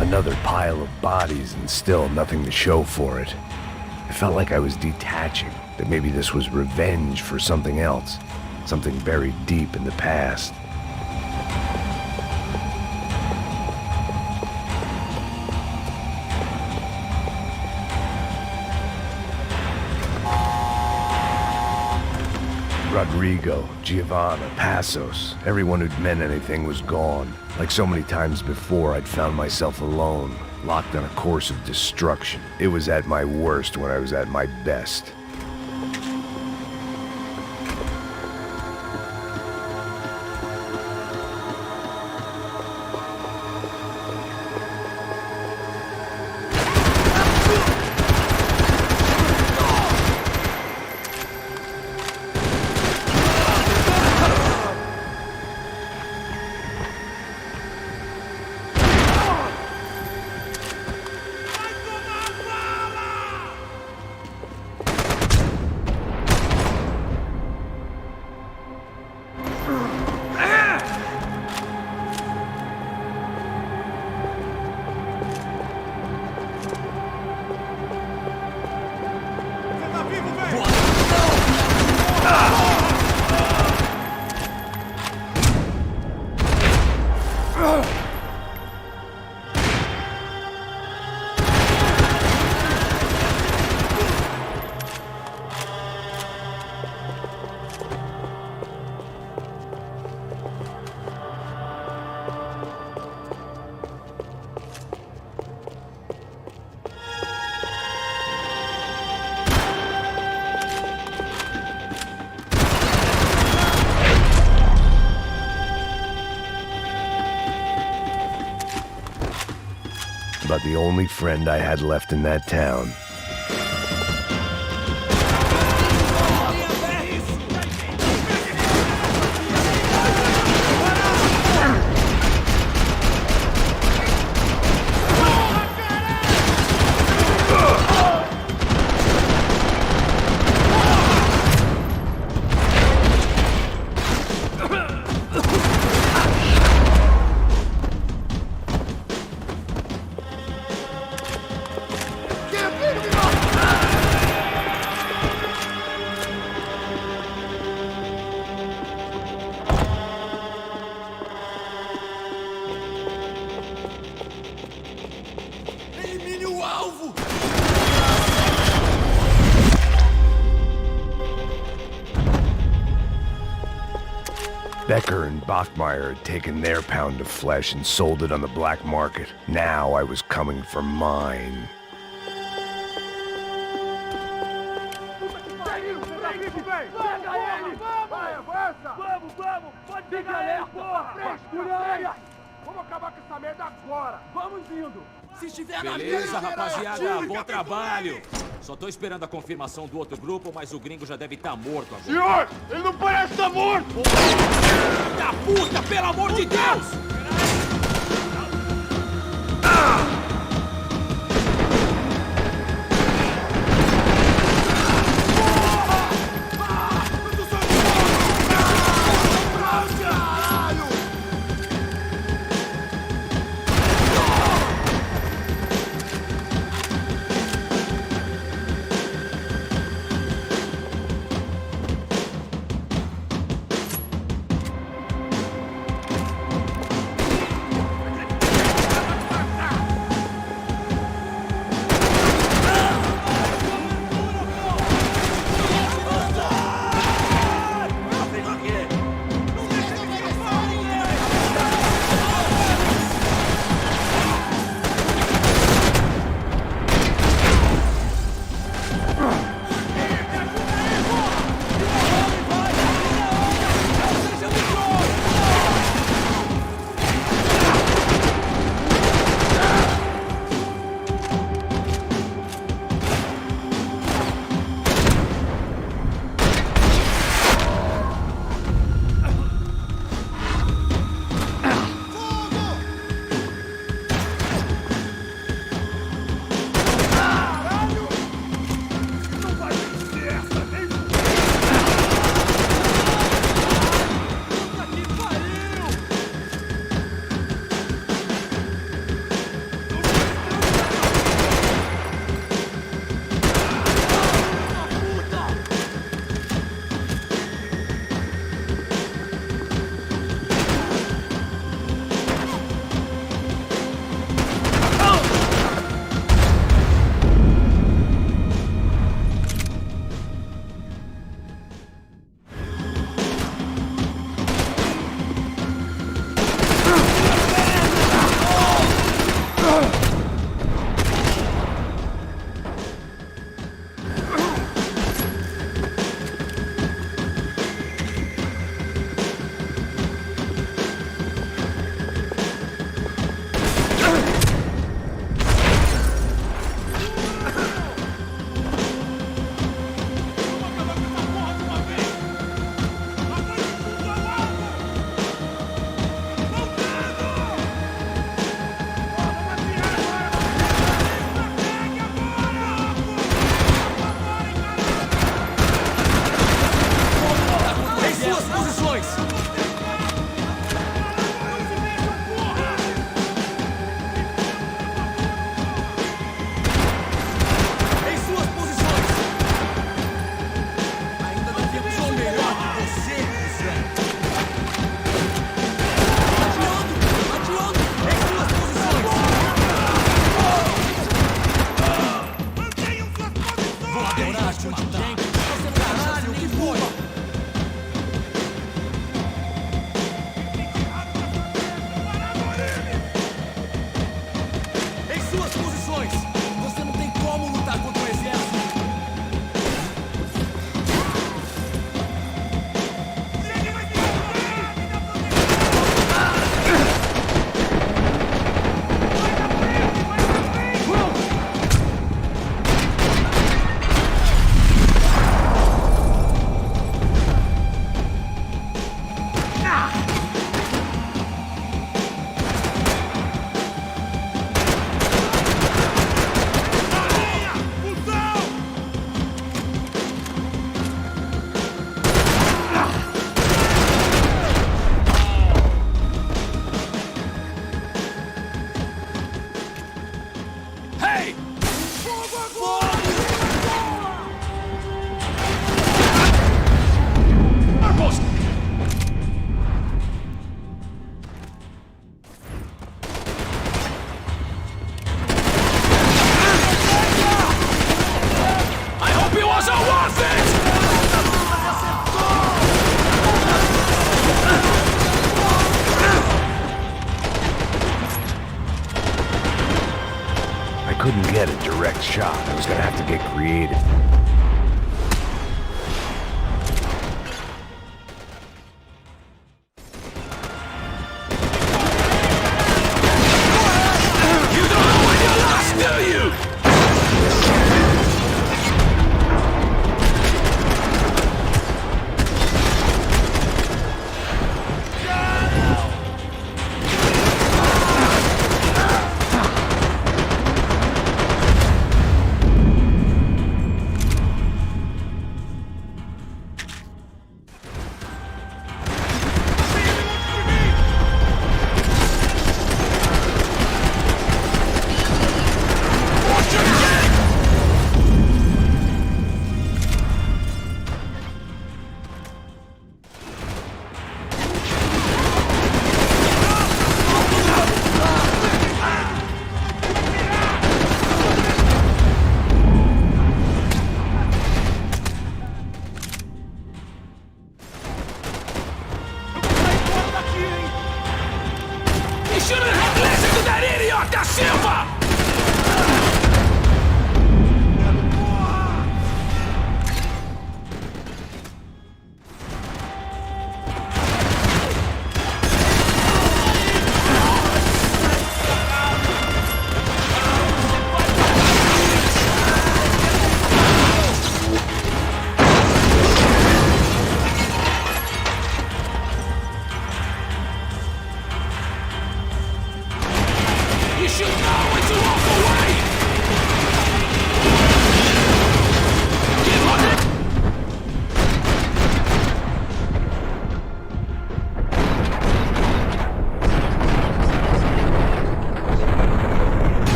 Another pile of bodies and still nothing to show for it. I felt like I was detaching, that maybe this was revenge for something else, something buried deep in the past. Rodrigo, Giovanna, Passos, everyone who'd meant anything was gone. Like so many times before, I'd found myself alone, locked on a course of destruction. It was at my worst when I was at my best. About the only friend I had left in that town. Becker and Bachmeyer had taken their pound of flesh and sold it on the black market. Now I was coming for mine. Pode pegar ele, porra! Frescura! Vamos acabar com essa merda agora! Vamos indo! Se estiver na Beleza, rapaziada, bom trabalho! Só tô esperando a confirmação do outro grupo, mas o gringo já deve estar morto agora. Senhor, ele não parece estar morto! Da puta, pelo amor de Deus! couldn't get a direct shot. I was gonna have to get creative.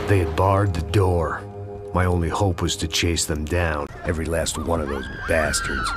They had barred the door. My only hope was to chase them down, every last one of those bastards.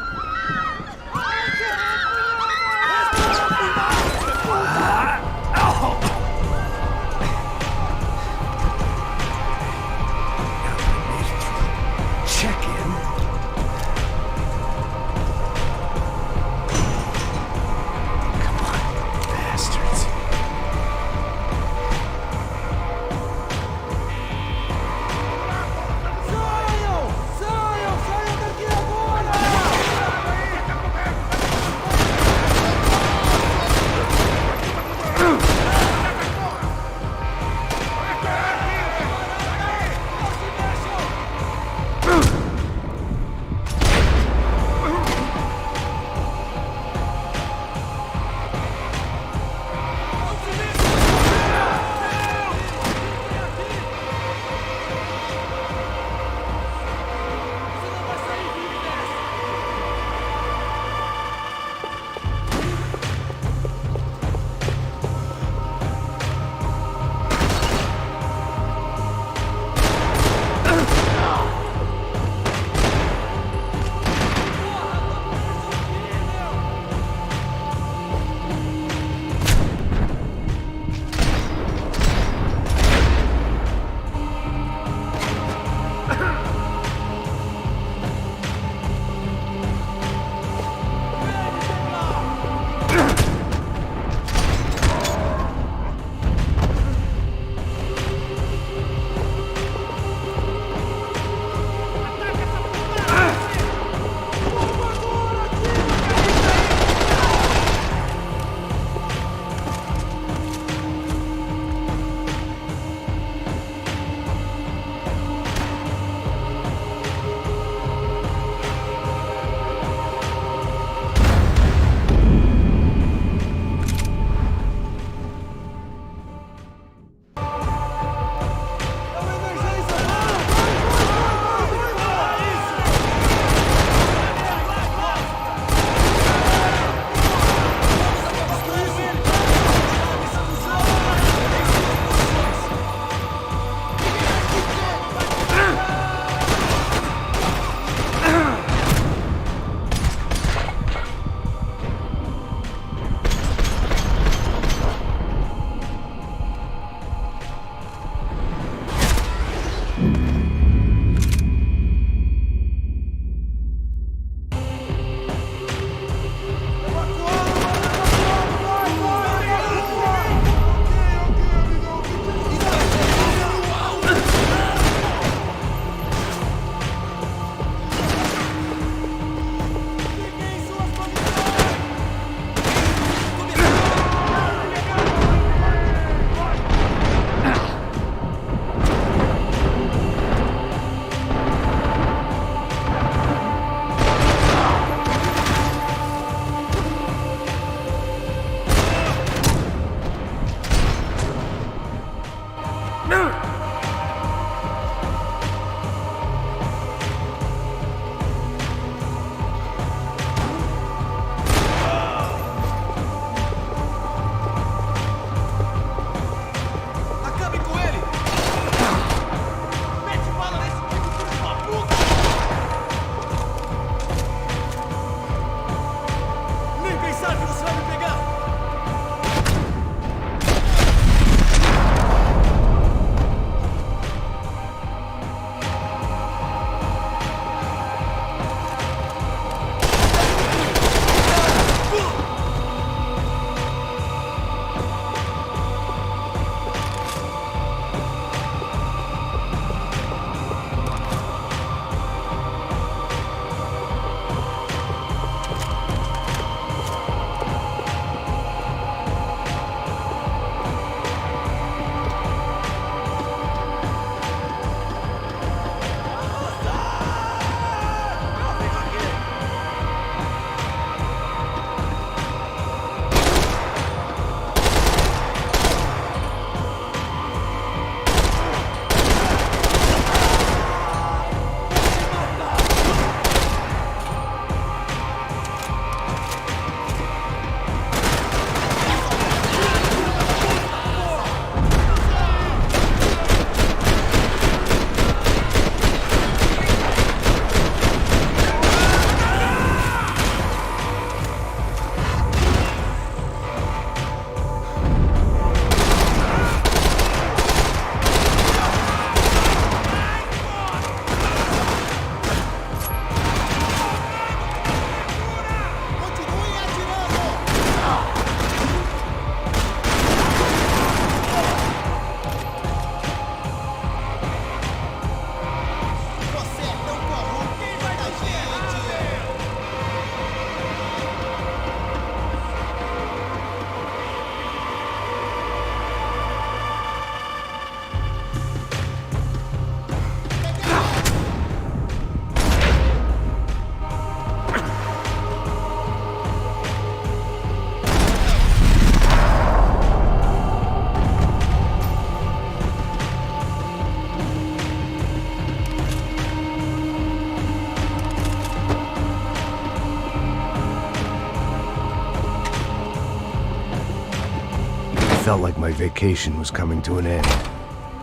felt like my vacation was coming to an end.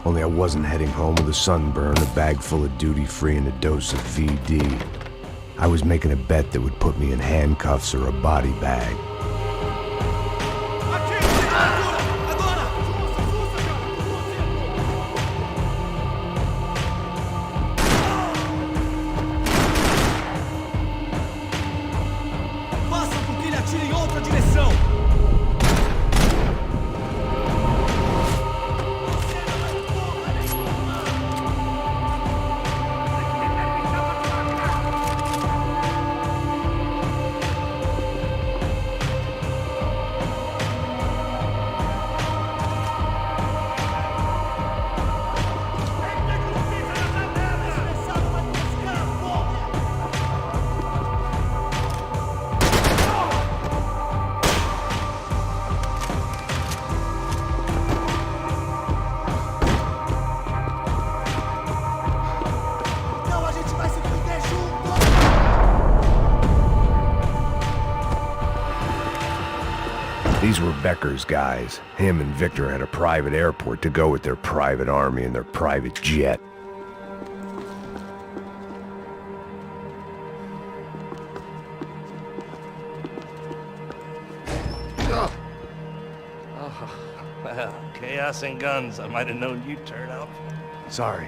Only I wasn't heading home with a sunburn, a bag full of duty-free, and a dose of VD. I was making a bet that would put me in handcuffs or a body bag. Faça com que ele atire em outra direção! These were Becker's guys. Him and Victor had a private airport to go with their private army and their private jet. Well, chaos and guns. I might have known you'd turn up. Sorry.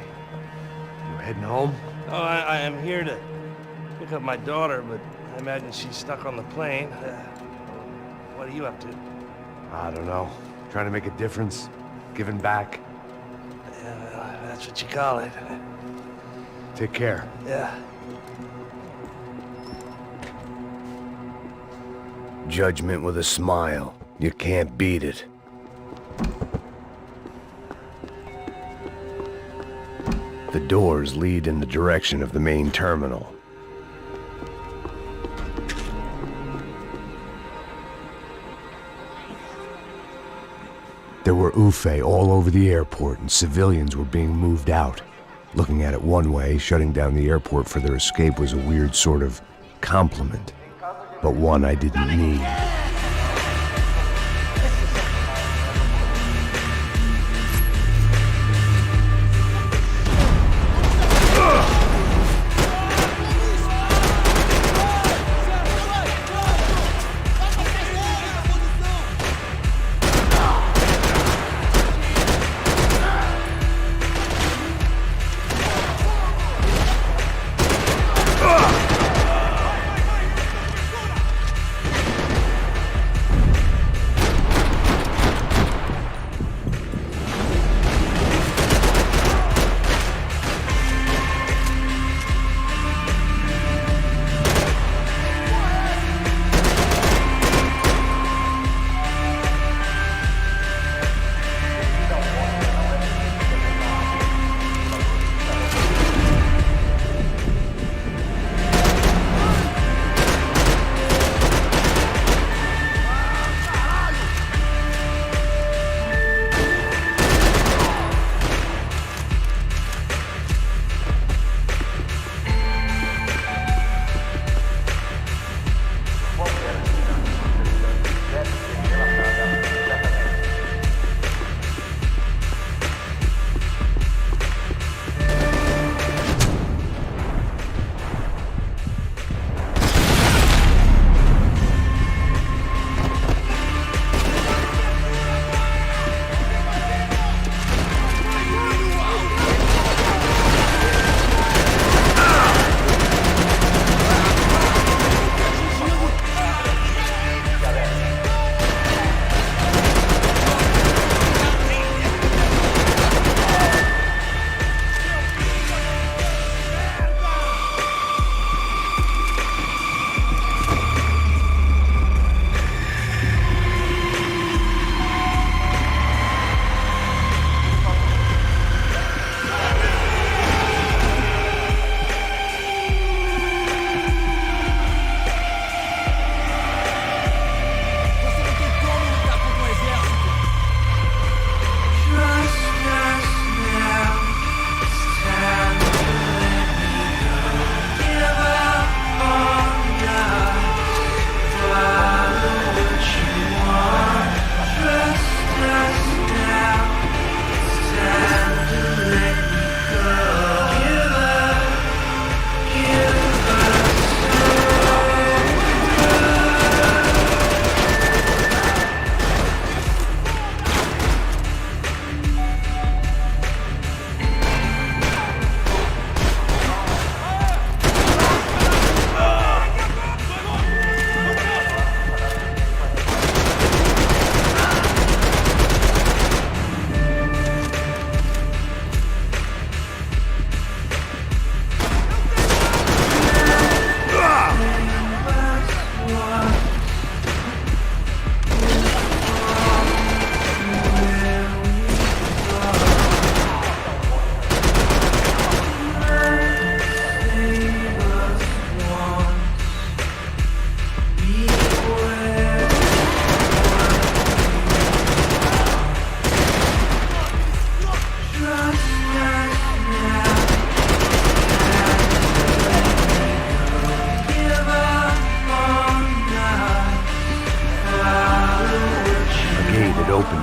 You heading home? Oh, I am here to pick up my daughter, but I imagine she's stuck on the plane. What are you up to? I don't know. Trying to make a difference. Giving back. Yeah, well, that's what you call it. Take care. Yeah. Judgment with a smile. You can't beat it. The doors lead in the direction of the main terminal. There were UFE all over the airport, and civilians were being moved out. Looking at it one way, shutting down the airport for their escape was a weird sort of compliment, but one I didn't need.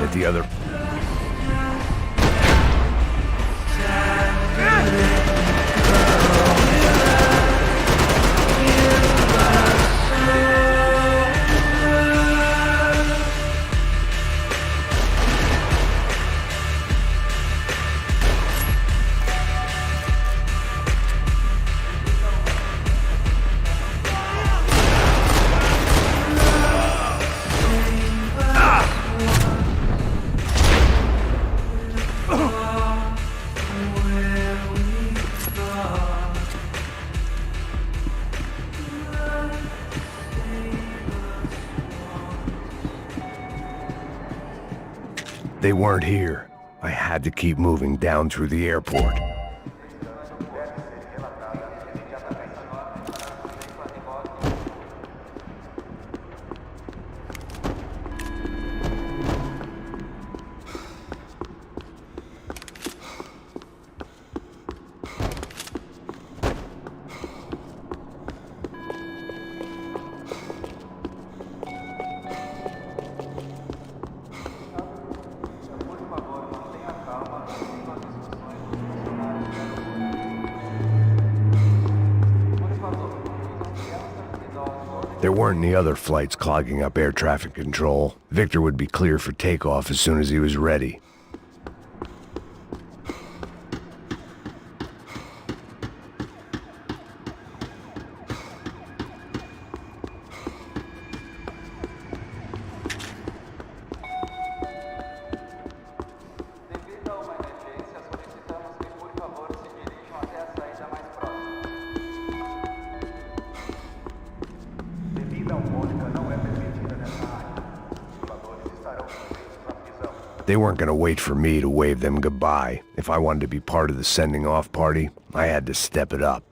at the other... They weren't here. I had to keep moving down through the airport. There weren't any other flights clogging up air traffic control. Victor would be clear for takeoff as soon as he was ready. They weren't gonna wait for me to wave them goodbye. If I wanted to be part of the sending off party, I had to step it up.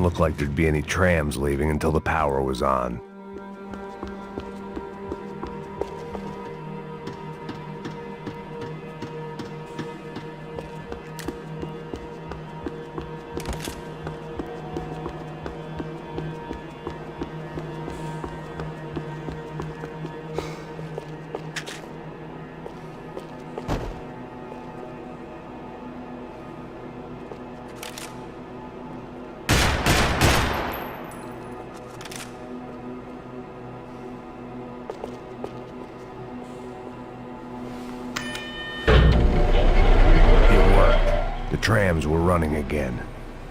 Didn't look like there'd be any trams leaving until the power was on. Trams were running again.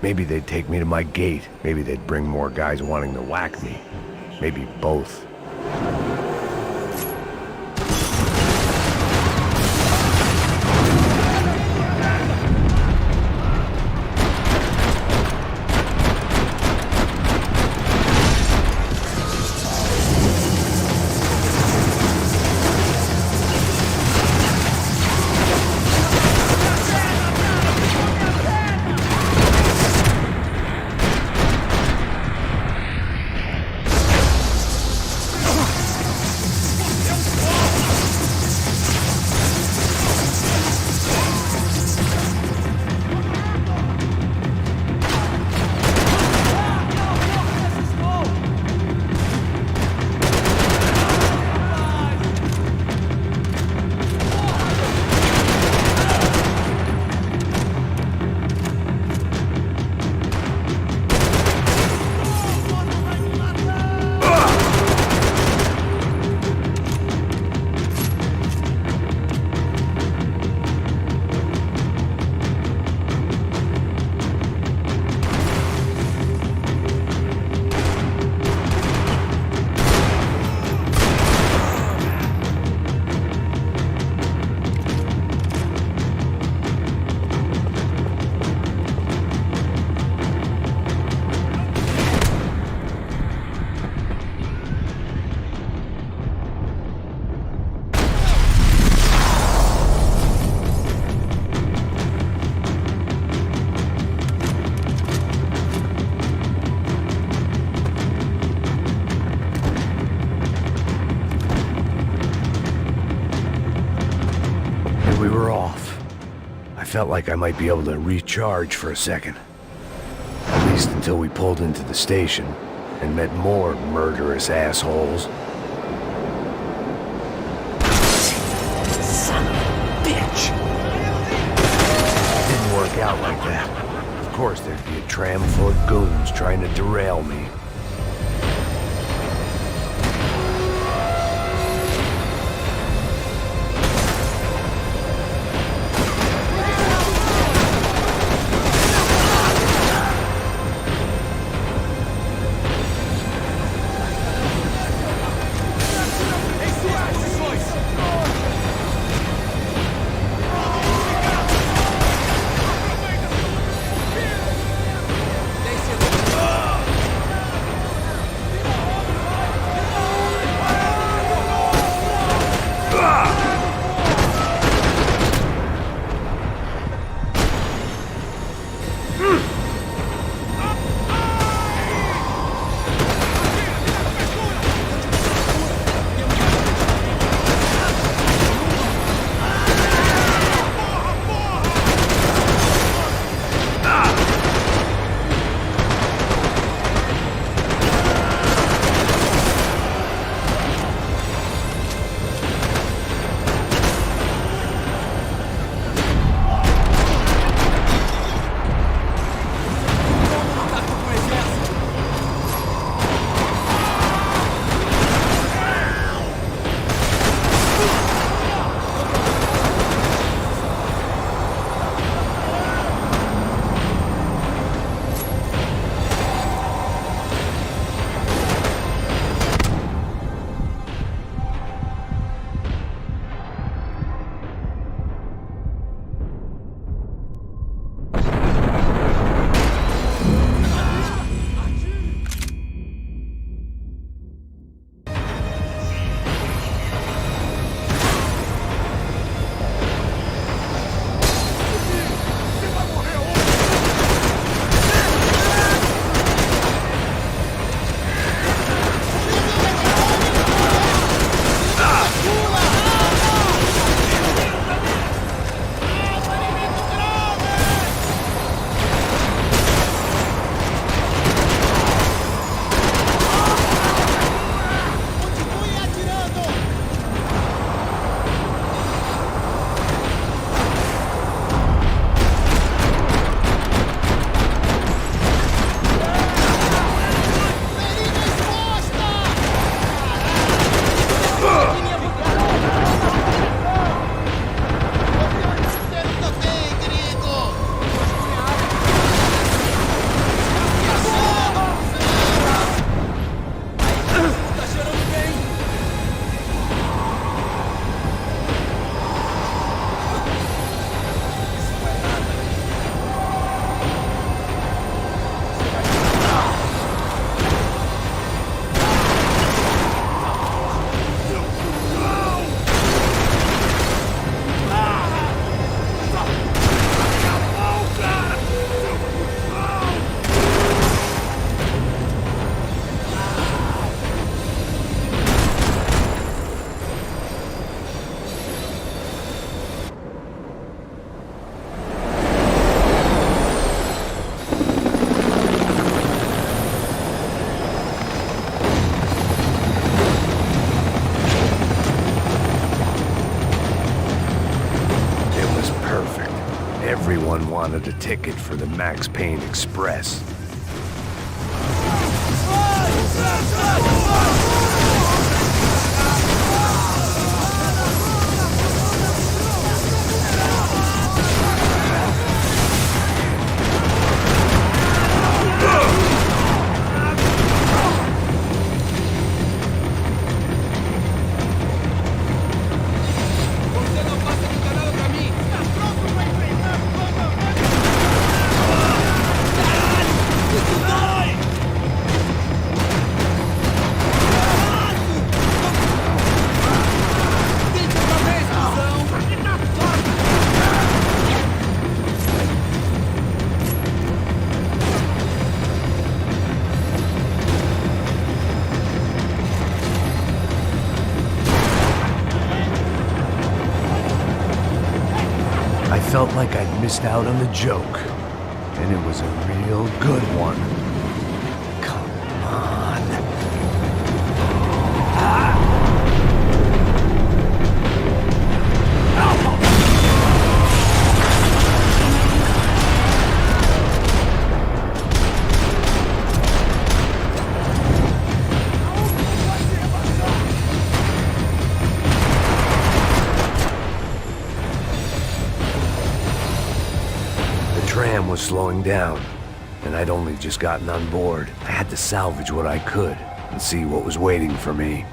Maybe they'd take me to my gate. Maybe they'd bring more guys wanting to whack me. Maybe both. Felt like I might be able to recharge for a second. At least until we pulled into the station and met more murderous assholes. Son of a bitch! It didn't work out like that. Of course there'd be a tram full of goons trying to derail me. Everyone wanted a ticket for the Max Payne Express. I felt like I'd missed out on the joke, and it was a real good one. Come on. The tram was slowing down, and I'd only just gotten on board. I had to salvage what I could and see what was waiting for me.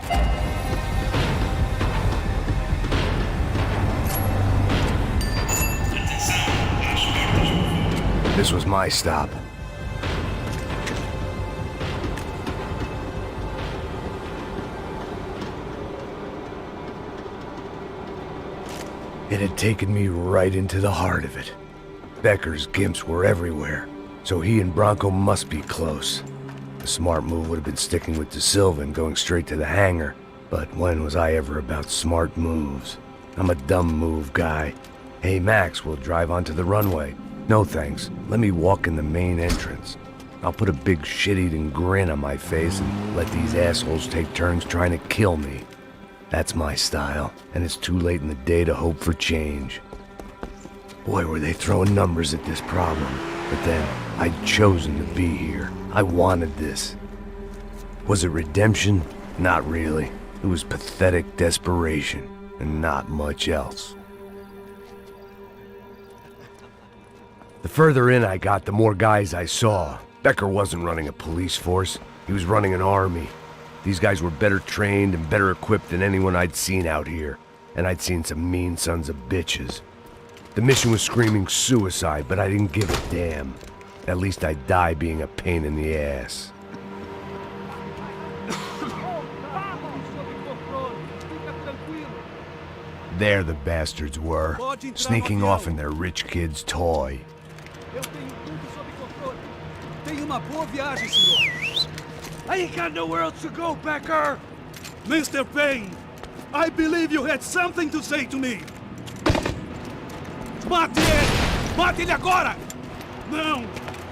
This was my stop. It had taken me right into the heart of it. Becker's gimps were everywhere, so he and Bronco must be close. The smart move would have been sticking with De Silva and going straight to the hangar, but when was I ever about smart moves? I'm a dumb move guy. Hey Max, we'll drive onto the runway. No thanks, let me walk in the main entrance. I'll put a big shit-eating grin on my face and let these assholes take turns trying to kill me. That's my style, and it's too late in the day to hope for change. Boy, were they throwing numbers at this problem. But then, I'd chosen to be here. I wanted this. Was it redemption? Not really. It was pathetic desperation, and not much else. The further in I got, the more guys I saw. Becker wasn't running a police force. He was running an army. These guys were better trained and better equipped than anyone I'd seen out here. And I'd seen some mean sons of bitches. The mission was screaming suicide, but I didn't give a damn. At least I'd die being a pain in the ass. There the bastards were, sneaking off in their rich kid's toy. I ain't got nowhere else to go, Becker! Mr. Payne, I believe you had something to say to me. Mate ele! Mate ele agora! Não!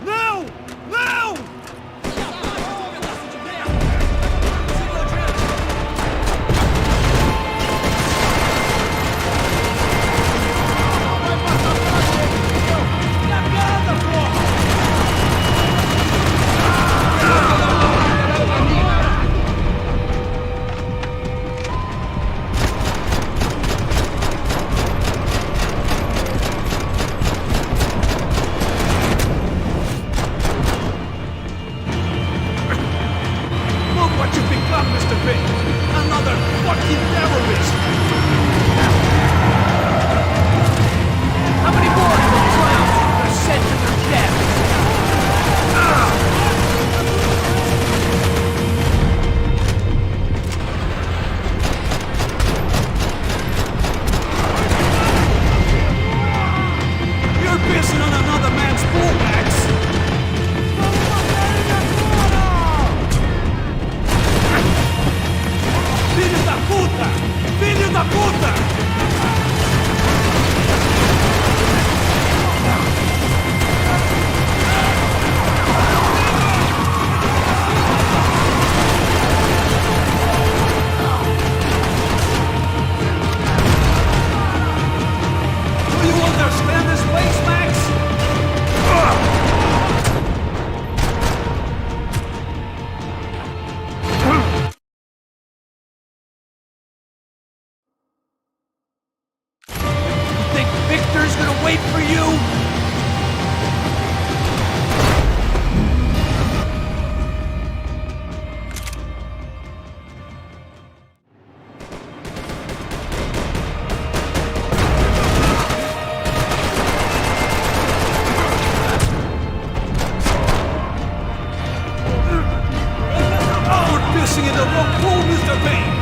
Não! Não! Filho da puta! fishing in the wrong pool, Mr. Payne!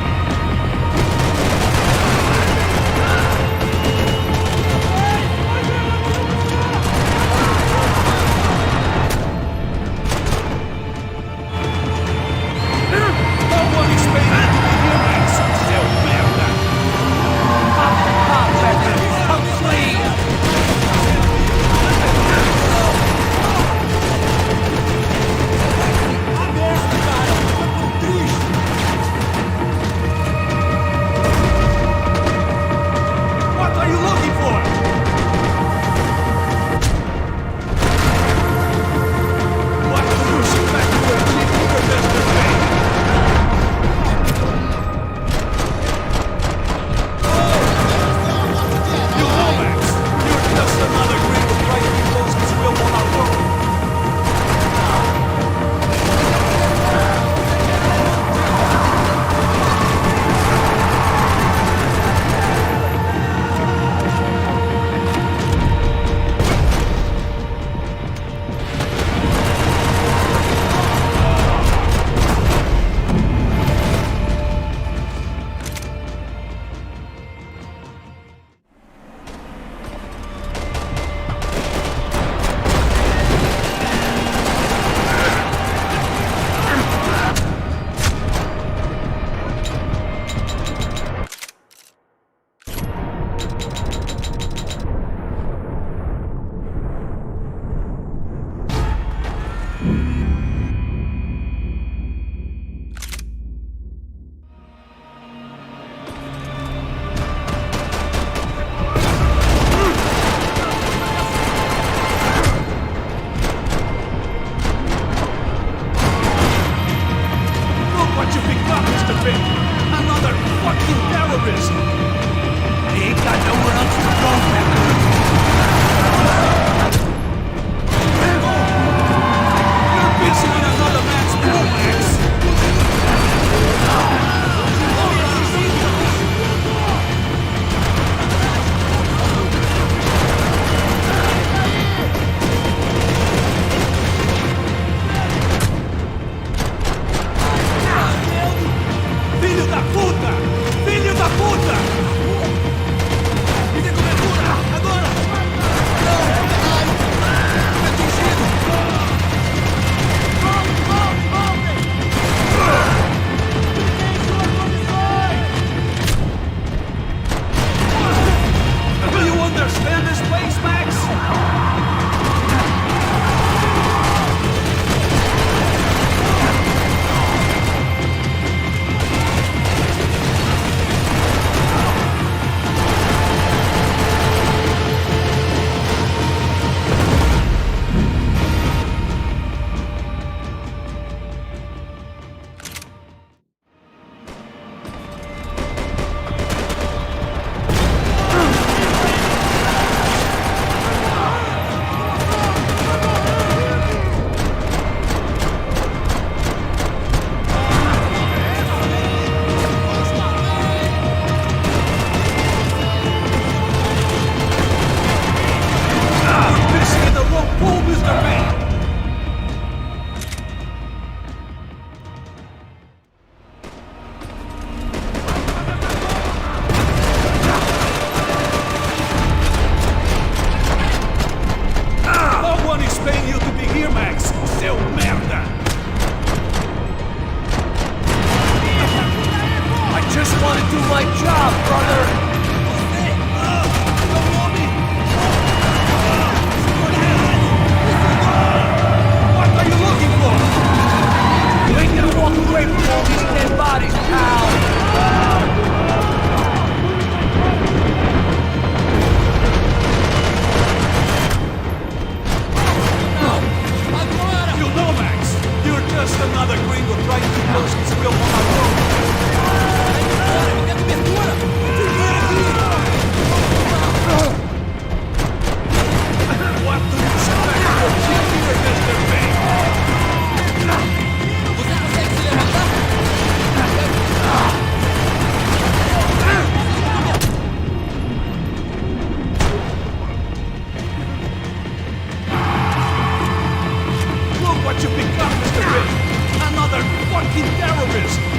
what you become, Mr. Payne! Another fucking terrorist!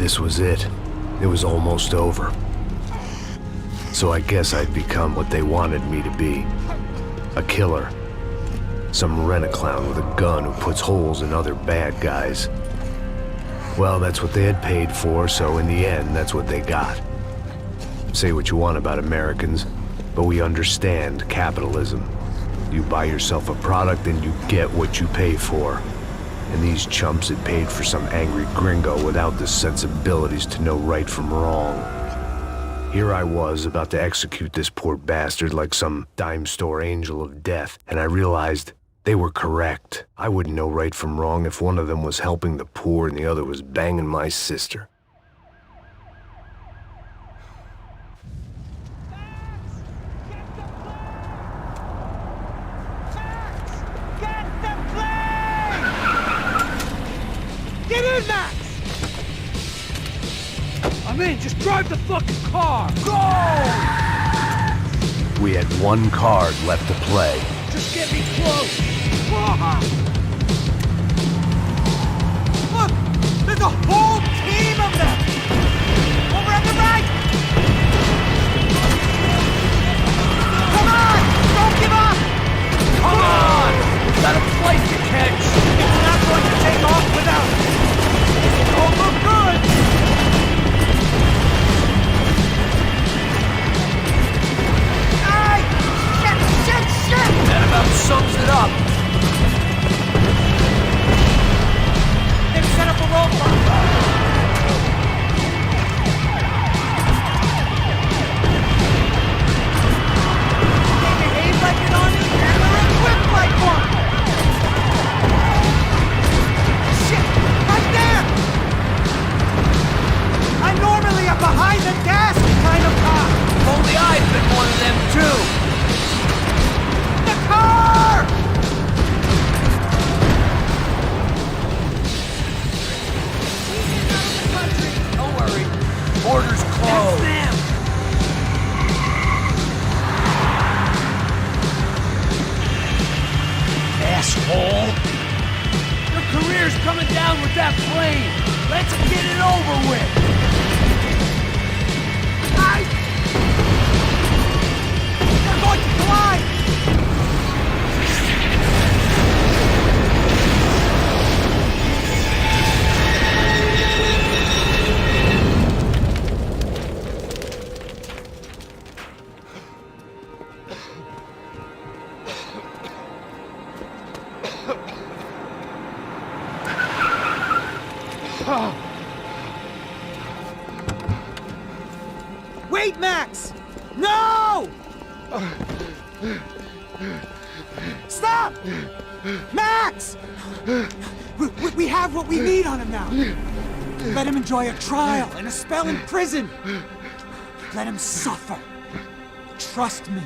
this was it. It was almost over. So I guess I'd become what they wanted me to be. A killer. Some rent-a-clown with a gun who puts holes in other bad guys. Well, that's what they had paid for, so in the end, that's what they got. Say what you want about Americans, but we understand capitalism. You buy yourself a product and you get what you pay for. And these chumps had paid for some angry gringo without the sensibilities to know right from wrong. Here I was, about to execute this poor bastard like some dime store angel of death, and I realized they were correct. I wouldn't know right from wrong if one of them was helping the poor and the other was banging my sister. Get in, Max! I'm in, just drive the fucking car! Go! We had one card left to play. Just get me close! Look! There's a whole team of them! Over at the right! Come on! Don't give up! Come on! We've got a flight to catch! It's not going to take off without us! Don't look good! Hey! Shit! That about sums it up. They've set up a roadblock. They behave like an army and they're equipped like one. Shit! Right there! I'm normally a behind-the-gas kind of cop. Only I've been one of them, too. The car! Don't worry. Border's closed. That's them. Asshole! Your career's coming down with that plane. Let's get it over with. They're going to collide! Wait, Max! No! Stop! Max! We have what we need on him now. Let him enjoy a trial and a spell in prison. Let him suffer. Trust me.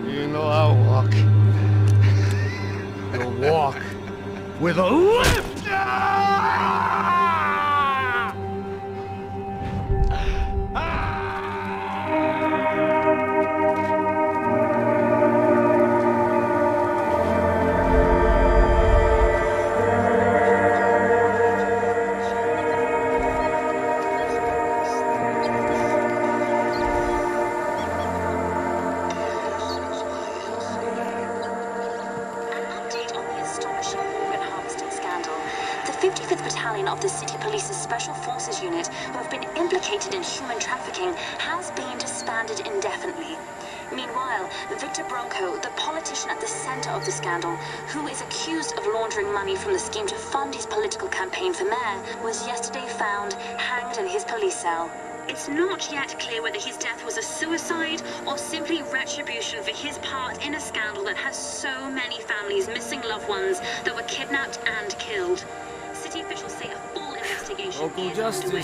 You know I'll walk. You'll walk with a lift! Of the City Police's Special Forces Unit, who have been implicated in human trafficking, has been disbanded indefinitely. Meanwhile, Victor Bronco, the politician at the center of the scandal, who is accused of laundering money from the scheme to fund his political campaign for mayor, was yesterday found hanged in his police cell. It's not yet clear whether his death was a suicide or simply retribution for his part in a scandal that has so many families missing loved ones that were kidnapped and killed. City officials say a full investigation is underway.